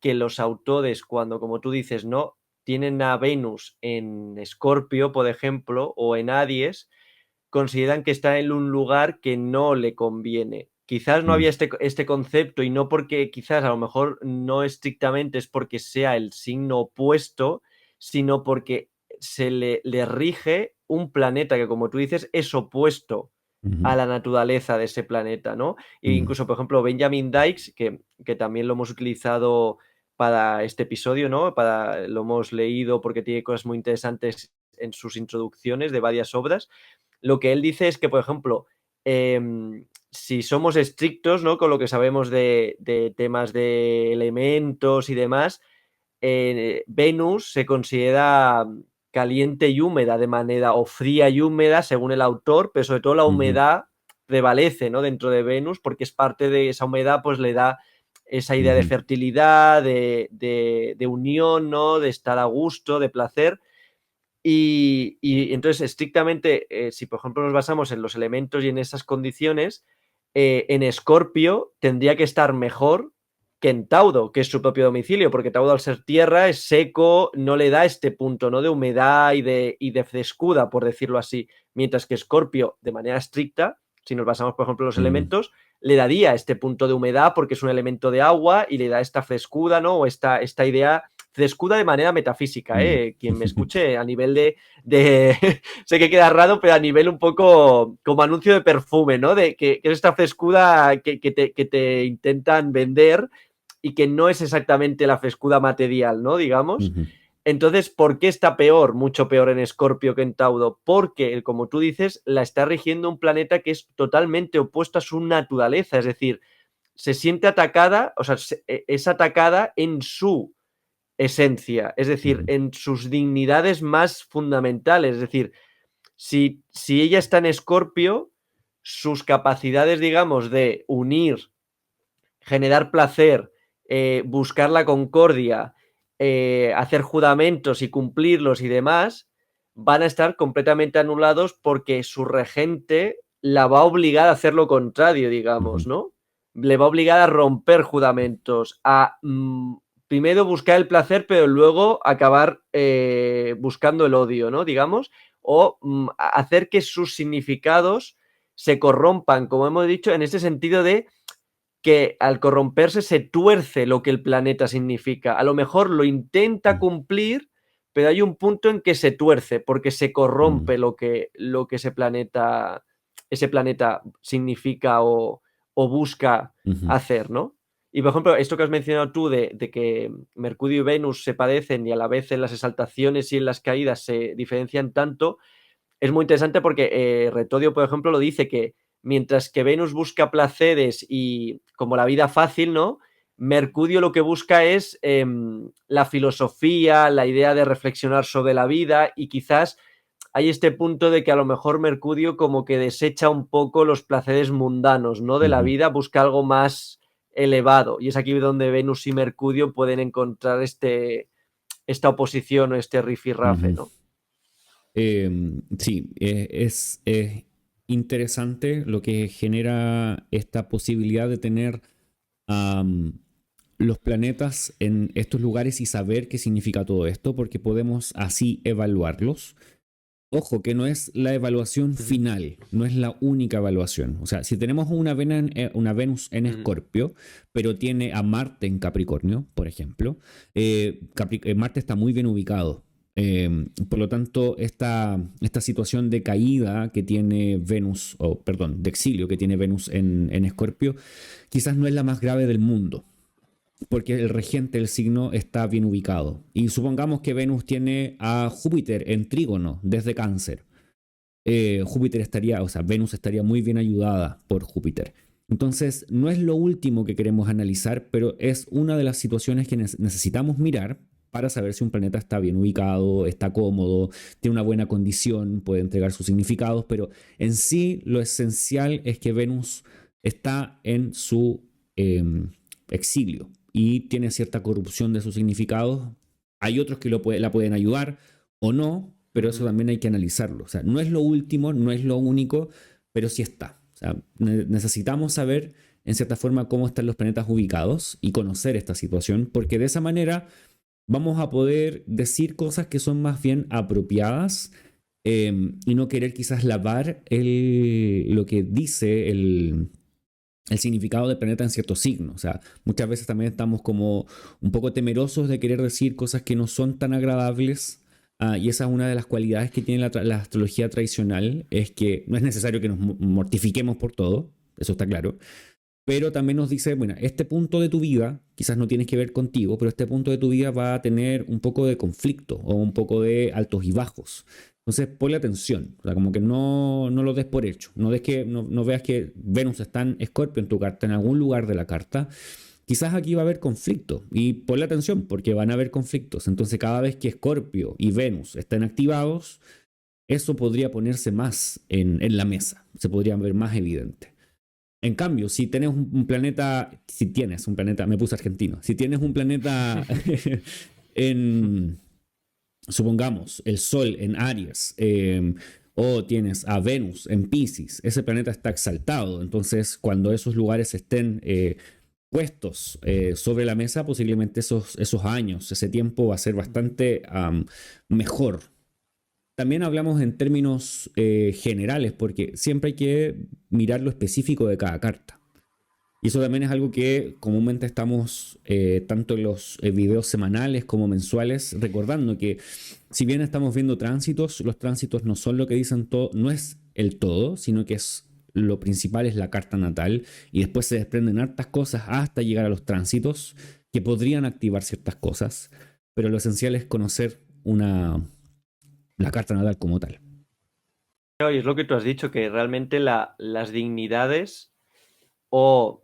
que los autores, cuando, como tú dices, no tienen a Venus en Escorpio, por ejemplo, o en Aries, consideran que está en un lugar que no le conviene. Quizás no había este concepto y no porque quizás a lo mejor no estrictamente es porque sea el signo opuesto, sino porque se le rige un planeta que, como tú dices, es opuesto a la naturaleza de ese planeta, ¿no? E incluso, por ejemplo, Benjamin Dykes, que también lo hemos utilizado para este episodio, ¿no? Lo hemos leído porque tiene cosas muy interesantes en sus introducciones de varias obras. Lo que él dice es que, por ejemplo, si somos estrictos, ¿no? Con lo que sabemos de temas de elementos y demás, Venus se considera caliente y húmeda de manera, o fría y húmeda, según el autor, pero sobre todo la humedad prevalece, ¿no? Dentro de Venus, porque es parte de esa humedad, pues le da esa idea de fertilidad, de unión, ¿no? De estar a gusto, de placer. Y entonces, estrictamente, si por ejemplo nos basamos en los elementos y en esas condiciones, en Escorpio tendría que estar mejor que en Tauro, que es su propio domicilio, porque Tauro, al ser tierra, es seco, no le da este punto, ¿no? De humedad y de frescura, por decirlo así. Mientras que Escorpio, de manera estricta, si nos basamos, por ejemplo, en los elementos, le daría este punto de humedad porque es un elemento de agua y le da esta frescura, ¿no? O esta idea frescura de manera metafísica, quien me escuche a nivel de sé que queda raro, pero a nivel un poco como anuncio de perfume, ¿no? De que es esta frescura que te intentan vender y que no es exactamente la frescura material, ¿no? Digamos. Entonces, ¿por qué está peor? Mucho peor en Escorpio que en Tauro. Porque, como tú dices, la está rigiendo un planeta que es totalmente opuesto a su naturaleza. Es decir, se siente atacada, o sea, es atacada en su esencia, es decir, en sus dignidades más fundamentales. Es decir, si ella está en Escorpio, sus capacidades, digamos, de unir, generar placer, buscar la concordia, hacer juramentos y cumplirlos y demás, van a estar completamente anulados porque su regente la va a obligar a hacer lo contrario, digamos, ¿no? Le va a obligar a romper juramentos, a primero buscar el placer, pero luego acabar buscando el odio, ¿no? Digamos, o hacer que sus significados se corrompan, como hemos dicho, en ese sentido de que al corromperse se tuerce lo que el planeta significa. A lo mejor lo intenta cumplir, pero hay un punto en que se tuerce porque se corrompe lo que ese planeta significa o busca hacer, ¿no? Y por ejemplo, esto que has mencionado tú de que Mercurio y Venus se padecen y a la vez en las exaltaciones y en las caídas se diferencian tanto, es muy interesante porque Retodio, por ejemplo, lo dice que mientras que Venus busca placeres y como la vida fácil, ¿no? Mercurio lo que busca es la filosofía, la idea de reflexionar sobre la vida y quizás hay este punto de que a lo mejor Mercurio como que desecha un poco los placeres mundanos, ¿no? De la vida, busca algo más elevado y es aquí donde Venus y Mercurio pueden encontrar esta oposición o este rifirrafe, ¿no? Sí, es interesante lo que genera esta posibilidad de tener los planetas en estos lugares y saber qué significa todo esto, porque podemos así evaluarlos. Ojo, que no es la evaluación final, no es la única evaluación. O sea, si tenemos una Venus en Escorpio, pero tiene a Marte en Capricornio, por ejemplo, Marte está muy bien ubicado. Por lo tanto, esta situación de caída que tiene Venus, o perdón, de exilio que tiene Venus en Escorpio, quizás no es la más grave del mundo, porque el regente del signo está bien ubicado. Y supongamos que Venus tiene a Júpiter en trígono desde Cáncer. Venus estaría muy bien ayudada por Júpiter. Entonces, no es lo último que queremos analizar, pero es una de las situaciones que necesitamos mirar para saber si un planeta está bien ubicado, está cómodo, tiene una buena condición, puede entregar sus significados, pero en sí lo esencial es que Venus está en su exilio y tiene cierta corrupción de sus significados. Hay otros que la pueden ayudar o no, pero eso también hay que analizarlo. O sea, no es lo último, no es lo único, pero sí está. O sea, necesitamos saber en cierta forma cómo están los planetas ubicados y conocer esta situación, porque de esa manera vamos a poder decir cosas que son más bien apropiadas y no querer quizás lavar lo que dice el significado del planeta en ciertos signos. O sea, muchas veces también estamos como un poco temerosos de querer decir cosas que no son tan agradables. Y esa es una de las cualidades que tiene la astrología tradicional, es que no es necesario que nos mortifiquemos por todo, eso está claro, pero también nos dice, bueno, este punto de tu vida quizás no tienes que ver contigo, pero este punto de tu vida va a tener un poco de conflicto o un poco de altos y bajos. Entonces, ponle atención, o sea, como que no lo des por hecho, no veas que Venus está en Escorpio en tu carta, en algún lugar de la carta. Quizás aquí va a haber conflicto y ponle atención porque van a haber conflictos. Entonces, cada vez que Escorpio y Venus estén activados, eso podría ponerse más en la mesa, se podría ver más evidente. En cambio, si tienes un planeta, me puse argentino, si tienes un planeta en, supongamos, el Sol en Aries, o tienes a Venus en Piscis, ese planeta está exaltado. Entonces, cuando esos lugares estén puestos sobre la mesa, posiblemente esos años, ese tiempo va a ser bastante mejor. También hablamos en términos generales, porque siempre hay que mirar lo específico de cada carta. Y eso también es algo que comúnmente estamos, tanto en los videos semanales como mensuales, recordando que si bien estamos viendo tránsitos, los tránsitos no son lo que dicen todo, no es el todo, sino que lo principal es la carta natal y después se desprenden hartas cosas hasta llegar a los tránsitos que podrían activar ciertas cosas. pero lo esencial es conocer la carta natal como tal. Y es lo que tú has dicho, que realmente las dignidades o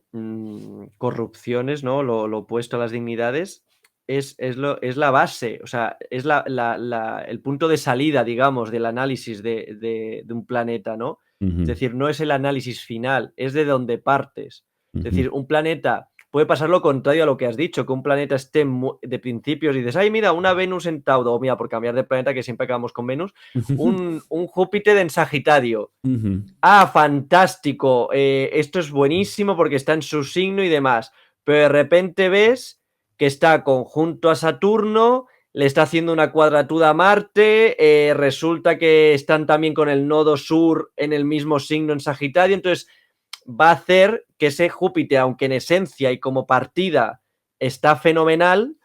corrupciones, ¿no? Lo opuesto a las dignidades es la base, o sea, es el punto de salida, digamos, del análisis de un planeta, ¿no? Es Ujú, decir, no es el análisis final, es de donde partes. Es ujú, decir, un planeta puede pasar lo contrario a lo que has dicho, que un planeta esté de principios y dices, ay, mira, una Venus en Tauro, o mira, por cambiar de planeta, que siempre acabamos con Venus, ujú, un Júpiter en Sagitario. ujú, Ah, fantástico. Esto es buenísimo porque está en su signo y demás. Pero de repente ves que está conjunto a Saturno, le está haciendo una cuadratura a Marte, resulta que están también con el nodo sur en el mismo signo en Sagitario, entonces va a hacer que ese Júpiter, aunque en esencia y como partida está fenomenal,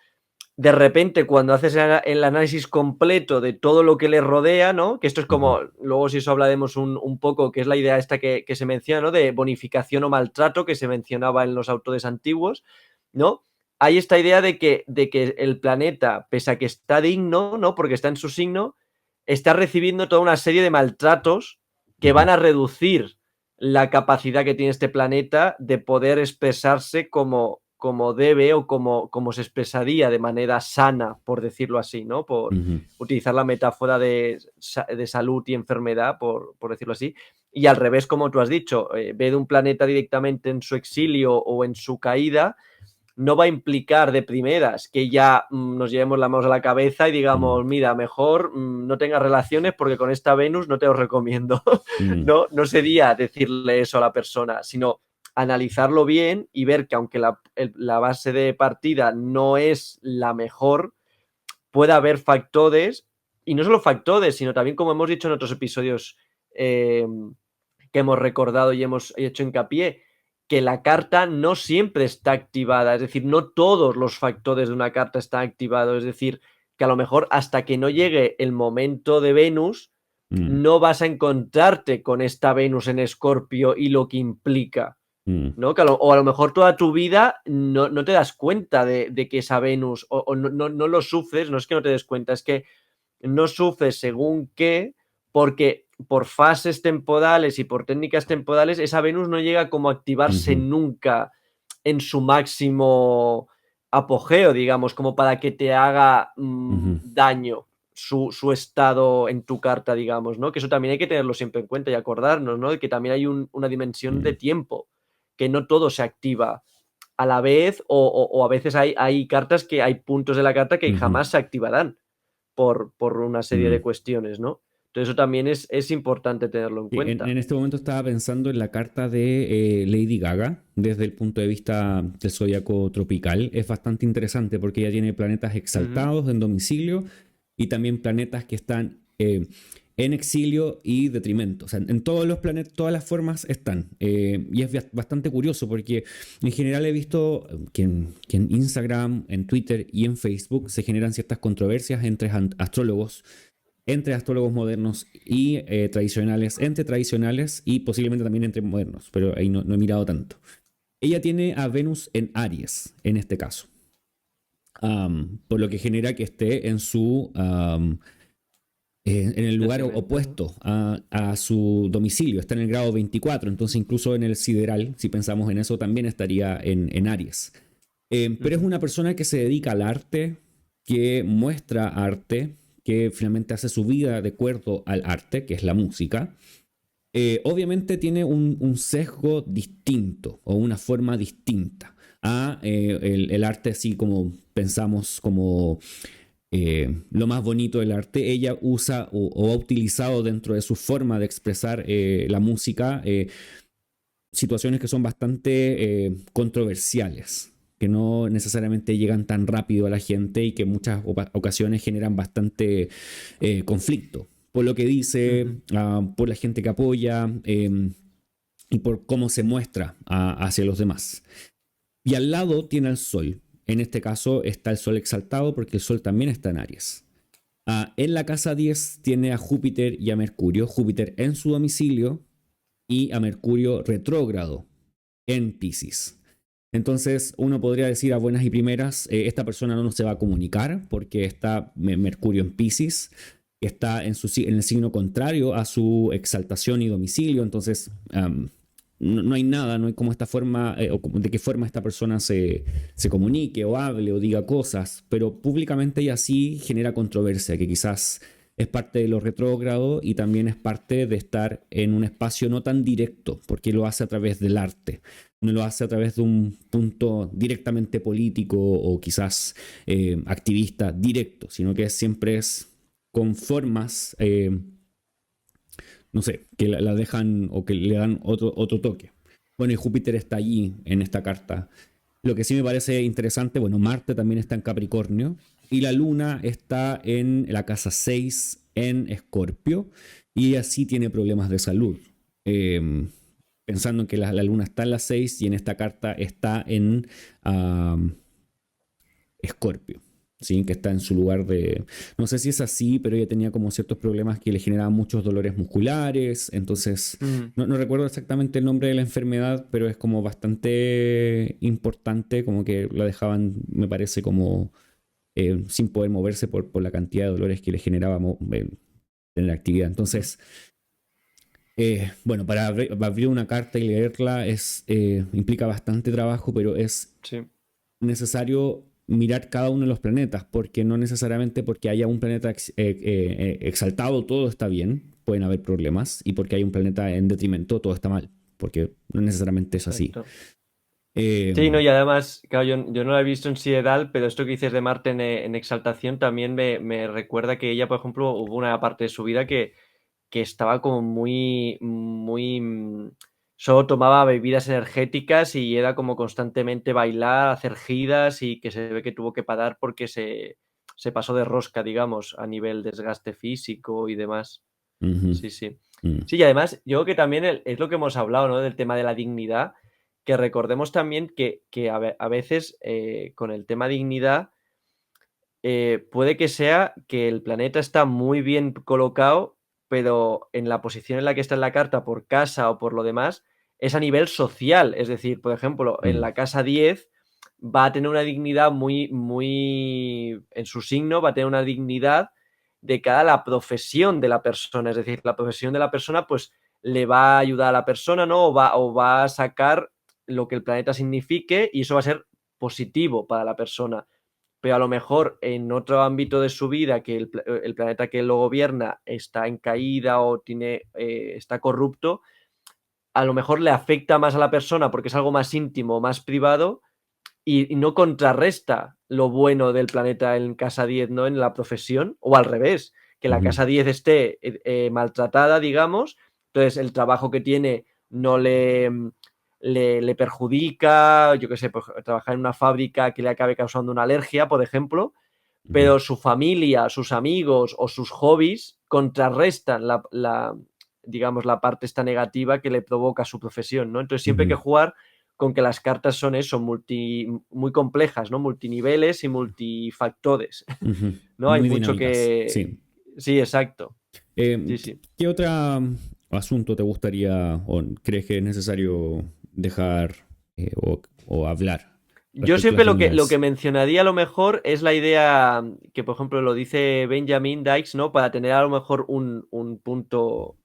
de repente cuando haces el análisis completo de todo lo que le rodea, ¿no? Que esto es ujú, como, luego si eso hablaremos un poco, que es la idea esta que se menciona, ¿no? De bonificación o maltrato que se mencionaba en los autores antiguos, ¿no? Hay esta idea de que el planeta, pese a que está digno, ¿no? Porque está en su signo, está recibiendo toda una serie de maltratos que ujú, van a reducir la capacidad que tiene este planeta de poder expresarse como debe o como se expresaría de manera sana, por decirlo así, ¿no? Por ujú, utilizar la metáfora de salud y enfermedad, por decirlo así. Y al revés, como tú has dicho, ver un planeta directamente en su exilio o en su caída no va a implicar de primeras que ya nos llevemos la mano a la cabeza y digamos, ujú, mira, mejor no tengas relaciones porque con esta Venus no te lo recomiendo. ujú, No sería decirle eso a la persona, sino analizarlo bien y ver que aunque la base de partida no es la mejor, puede haber factores, y no solo factores, sino también como hemos dicho en otros episodios eh, que hemos recordado y hemos hecho hincapié, que la carta no siempre está activada, es decir, no todos los factores de una carta están activados, es decir, que a lo mejor hasta que no llegue el momento de Venus, ujú, no vas a encontrarte con esta Venus en Escorpio y lo que implica, ujú, ¿no? O a lo mejor toda tu vida no te das cuenta de que esa Venus, o no lo sufres, no es que no te des cuenta, es que no sufre según qué, porque por fases temporales y por técnicas temporales, esa Venus no llega como a activarse ujú, nunca en su máximo apogeo, digamos, como para que te haga ujú, daño su estado en tu carta, digamos, ¿no? Que eso también hay que tenerlo siempre en cuenta y acordarnos, ¿no? De que también hay una dimensión de ujú, tiempo, que no todo se activa a la vez, o a veces hay cartas que hay puntos de la carta que ujú, jamás se activarán por una serie de ujú. cuestiones, ¿no? Entonces eso también es importante tenerlo en Sí, cuenta. en este momento estaba pensando en la carta de Lady Gaga desde el punto de vista del zodiaco tropical. Es bastante interesante porque ella tiene planetas Ujú, exaltados en domicilio y también planetas que están en exilio y detrimento. O sea, en todos los planetas, todas las formas están. Y es bastante curioso porque en general he visto que en Instagram, en Twitter y en Facebook se generan ciertas controversias entre astrólogos modernos y tradicionales, entre tradicionales y posiblemente también entre modernos, pero ahí no he mirado tanto. Ella tiene a Venus en Aries, en este caso, por lo que genera que esté en el lugar detrimento. opuesto a su domicilio, está en el grado 24, entonces incluso en el sideral, si pensamos en eso, también estaría en Aries. Pero es Ujú, una persona que se dedica al arte, que muestra arte, que finalmente hace su vida de acuerdo al arte, que es la música. Obviamente tiene un sesgo distinto o una forma distinta a el arte así como pensamos como lo más bonito del arte. Ella usa o ha utilizado dentro de su forma de expresar la música situaciones que son bastante controversiales, que no necesariamente llegan tan rápido a la gente y que en muchas ocasiones generan bastante conflicto. Por lo que dice, ujú, por la gente que apoya y por cómo se muestra hacia los demás. Y al lado tiene al Sol. En este caso está el Sol exaltado porque el Sol también está en Aries. En la casa 10 tiene a Júpiter y a Mercurio. Júpiter en su domicilio y a Mercurio retrógrado en Pisces. Entonces uno podría decir a buenas y primeras, esta persona no se va a comunicar porque está Mercurio en Piscis, que está en el signo contrario a su exaltación y domicilio, entonces no hay nada, no hay como esta forma, de qué forma esta persona se comunique o hable o diga cosas, pero públicamente y así genera controversia, que quizás es parte de lo retrógrado y también es parte de estar en un espacio no tan directo, porque lo hace a través del arte, no lo hace a través de un punto directamente político o quizás activista directo, sino que siempre es con formas, no sé, que la dejan o que le dan otro toque. Bueno, y Júpiter está allí en esta carta. Lo que sí me parece interesante, bueno, Marte también está en Capricornio y la Luna está en la casa 6 en Escorpio y así tiene problemas de salud. Pensando en que la Luna está en la 6 y en esta carta está en Escorpio. ¿Sí? Que está en su lugar de... No sé si es así, pero ella tenía como ciertos problemas que le generaban muchos dolores musculares, entonces no recuerdo exactamente el nombre de la enfermedad, pero es como bastante importante, como que la dejaban, me parece, como sin poder moverse por la cantidad de dolores que le generaba tener actividad. Entonces, bueno, para abrir una carta y leerla implica bastante trabajo, pero es Sí. necesario mirar cada uno de los planetas, porque no necesariamente porque haya un planeta exaltado todo está bien, pueden haber problemas, y porque hay un planeta en detrimento todo está mal, porque no necesariamente es así. Exacto. Sí, no, y además, claro, yo no la he visto en sideral, pero esto que dices de Marte en exaltación también me recuerda que ella, por ejemplo, hubo una parte de su vida que estaba como muy, solo tomaba bebidas energéticas y era como constantemente bailar, hacer giras y que se ve que tuvo que parar porque se pasó de rosca, digamos, a nivel desgaste físico y demás. Ujú, Sí, sí. mm, Sí, y además, yo creo que también es lo que hemos hablado, ¿no? Del tema de la dignidad, que recordemos también que a veces con el tema dignidad puede que sea que el planeta está muy bien colocado, pero en la posición en la que está en la carta, por casa o por lo demás, es a nivel social. Es decir, por ejemplo, en mm, la casa 10 va a tener una dignidad muy, en su signo, va a tener una dignidad de cara a la profesión de la persona. Es decir, la profesión de la persona, pues le va a ayudar a la persona, ¿no? O va a sacar lo que el planeta signifique y eso va a ser positivo para la persona, pero a lo mejor en otro ámbito de su vida que el planeta que lo gobierna está en caída o está corrupto, a lo mejor le afecta más a la persona porque es algo más íntimo, más privado y no contrarresta lo bueno del planeta en casa 10, ¿no? En la profesión, o al revés, que la ujú, casa 10 esté maltratada, digamos, entonces el trabajo que tiene no le perjudica, yo qué sé, pues, trabajar en una fábrica que le acabe causando una alergia, por ejemplo, ujú, pero su familia, sus amigos o sus hobbies contrarrestan digamos, la parte esta negativa que le provoca su profesión, ¿no? Entonces siempre hay que ujú, jugar con que las cartas son eso, muy complejas, ¿no? Multiniveles y multifactores, ujú. ¿no? Hay Muy mucho dinámicas, que... sí. Sí, exacto. Eh, Sí, sí. ¿Qué otro asunto te gustaría o crees que es necesario dejar o hablar Yo respecto a las siempre lo que dignidades? mencionaría a lo mejor es la idea que, por ejemplo, lo dice Benjamin Dykes, ¿no? Para tener a lo mejor un punto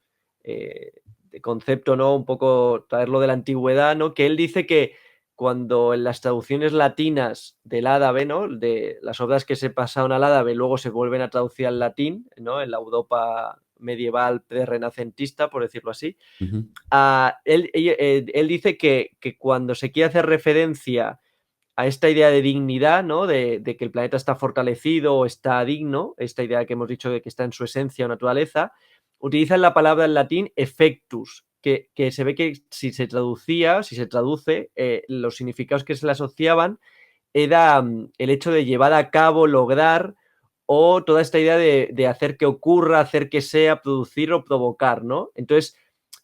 de concepto, ¿no? Un poco traerlo de la antigüedad, ¿no? Que él dice que cuando en las traducciones latinas del árabe, ¿no? De las obras que se pasaron al árabe luego se vuelven a traducir al latín, ¿no? En la Europa medieval pre-renacentista, por decirlo así. Ujú, Él dice que cuando se quiere hacer referencia a esta idea de dignidad, ¿no? De que el planeta está fortalecido o está digno, esta idea que hemos dicho de que está en su esencia o naturaleza, utilizan la palabra en latín effectus, que se ve que si se traducía, si se traduce, los significados que se le asociaban era el hecho de llevar a cabo, lograr, o toda esta idea de hacer que ocurra, hacer que sea, producir o provocar, ¿no? Entonces,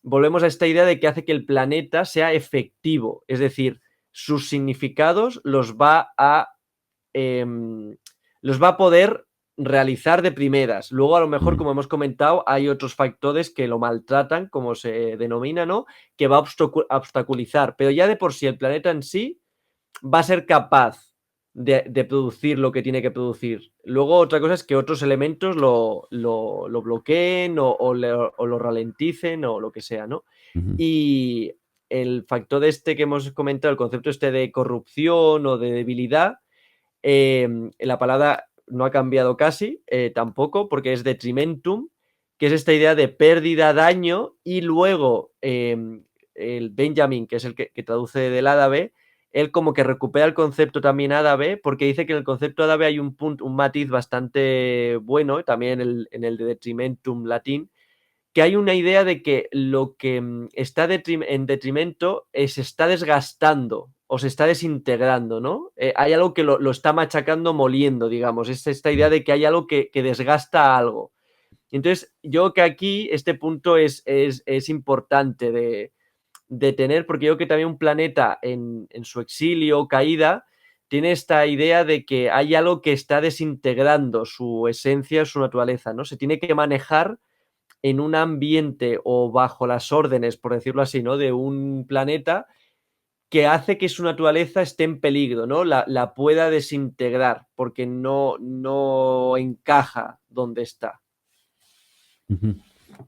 volvemos a esta idea de que hace que el planeta sea efectivo, es decir, sus significados los va a poder realizar de primeras. Luego, a lo mejor, mm, como hemos comentado, hay otros factores que lo maltratan, como se denomina, ¿no? Que va a obstaculizar. Pero ya de por sí, el planeta en sí va a ser capaz de producir lo que tiene que producir. Luego otra cosa es que otros elementos lo bloqueen o lo ralenticen o lo que sea, ¿no? Ujú. Y el factor este que hemos comentado, el concepto este de corrupción o de debilidad, la palabra no ha cambiado casi, tampoco, porque es detrimentum, que es esta idea de pérdida, daño, y luego el Benjamin, que es el que traduce del árabe, él como que recupera el concepto también árabe, porque dice que en el concepto árabe hay un punto, un matiz bastante bueno, también en el de detrimentum latín, que hay una idea de que lo que está en detrimento se está desgastando o se está desintegrando, ¿no? Hay algo que lo está machacando, moliendo, digamos. Es esta idea de que hay algo que desgasta algo. Entonces, yo creo que aquí este punto es importante de tener, porque yo creo que también un planeta en su exilio o caída tiene esta idea de que hay algo que está desintegrando su esencia, su naturaleza, ¿no? Se tiene que manejar en un ambiente o bajo las órdenes, por decirlo así, ¿no? De un planeta que hace que su naturaleza esté en peligro, ¿no? La pueda desintegrar porque no encaja donde está. Ujú.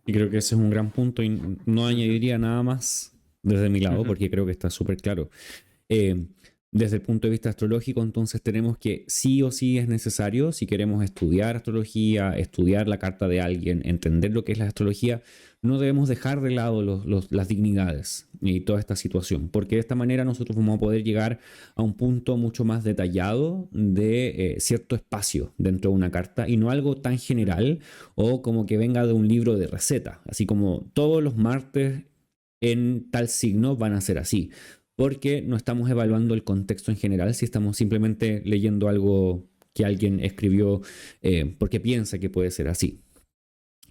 Y creo que ese es un gran punto y no Ujú, añadiría nada más desde mi lado ujú, porque creo que está súper claro. Eh, Desde el punto de vista astrológico, entonces tenemos que sí o sí es necesario, si queremos estudiar astrología, estudiar la carta de alguien, entender lo que es la astrología, no debemos dejar de lado las dignidades y toda esta situación, porque de esta manera nosotros vamos a poder llegar a un punto mucho más detallado de cierto espacio dentro de una carta y no algo tan general o como que venga de un libro de receta, así como todos los martes en tal signo van a ser así porque no estamos evaluando el contexto en general, si estamos simplemente leyendo algo que alguien escribió porque piensa que puede ser así.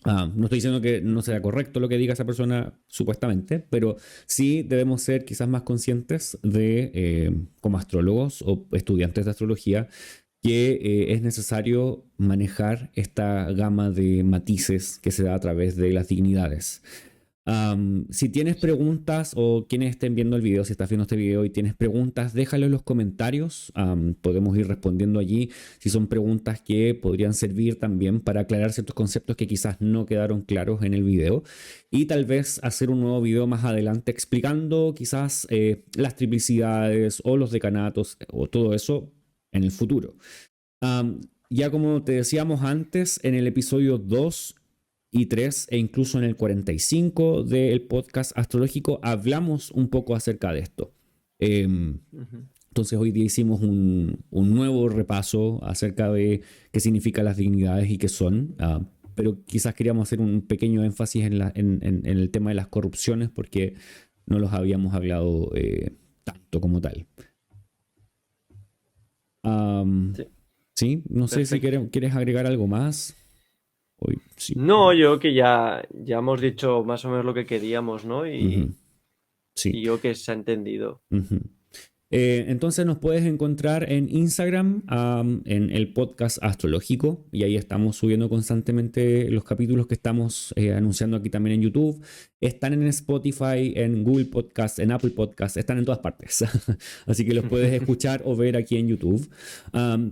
No estoy diciendo que no sea correcto lo que diga esa persona supuestamente, pero sí debemos ser quizás más conscientes de, como astrólogos o estudiantes de astrología, que es necesario manejar esta gama de matices que se da a través de las dignidades. Si tienes sí. preguntas o quienes estén viendo el video, si estás viendo este video y tienes preguntas, déjalo en los comentarios. Podemos ir respondiendo allí si son preguntas que podrían servir también para aclarar ciertos conceptos que quizás no quedaron claros en el video. Y tal vez hacer un nuevo video más adelante explicando quizás las triplicidades o los decanatos o todo eso en el futuro. Um, ya como te decíamos antes, en el episodio 2 y 3 e incluso en el 45 del podcast astrológico hablamos un poco acerca de esto. Ujú. Entonces hoy día hicimos un nuevo repaso acerca de qué significan las dignidades y qué son, pero quizás queríamos hacer un pequeño énfasis en el tema de las corrupciones porque no los habíamos hablado tanto como tal. Um, Sí, sí, no sé si perfecto. quieres agregar algo más. Hoy sí. No, yo creo que ya hemos dicho más o menos lo que queríamos, ¿no? Ujú, sí. Y yo que se ha entendido. Ujú. Entonces nos puedes encontrar en Instagram, en el podcast astrológico, y ahí estamos subiendo constantemente los capítulos que estamos anunciando aquí también en YouTube. Están en Spotify, en Google Podcast, en Apple Podcast, están en todas partes. Así que los puedes escuchar o ver aquí en YouTube.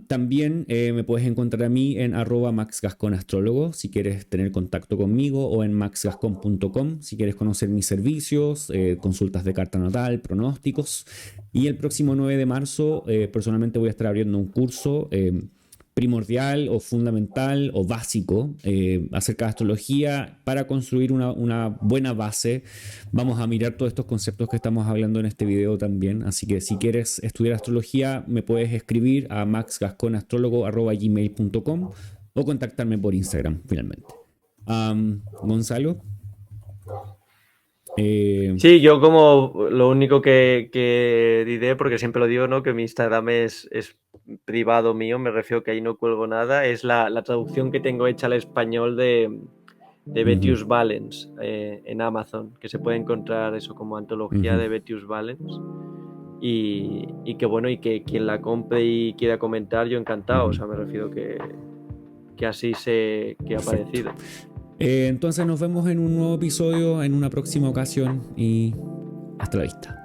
También me puedes encontrar a mí en @maxgasconastrólogo si quieres tener contacto conmigo o en maxgascon.com si quieres conocer mis servicios, consultas de carta natal, pronósticos. Y el próximo 9 de marzo, personalmente voy a estar abriendo un curso primordial o fundamental o básico acerca de astrología para construir una buena base. Vamos a mirar todos estos conceptos que estamos hablando en este video también. Así que si quieres estudiar astrología, me puedes escribir a maxgasconastrólogo@gmail.com o contactarme por Instagram finalmente. Gonzalo. Eh, Sí, yo como lo único que diré, porque siempre lo digo, ¿no? Que mi Instagram es privado mío, me refiero que ahí no cuelgo nada, es la traducción que tengo hecha al español de uh-huh, Betius Valens en Amazon, que se puede encontrar eso como antología uh-huh. de Betius Valens. Y que bueno, y que quien la compre y quiera comentar, yo encantado, o Uh-huh. sea, me refiero que así que ha Perfecto. parecido. Entonces nos vemos en un nuevo episodio en una próxima ocasión y hasta la vista.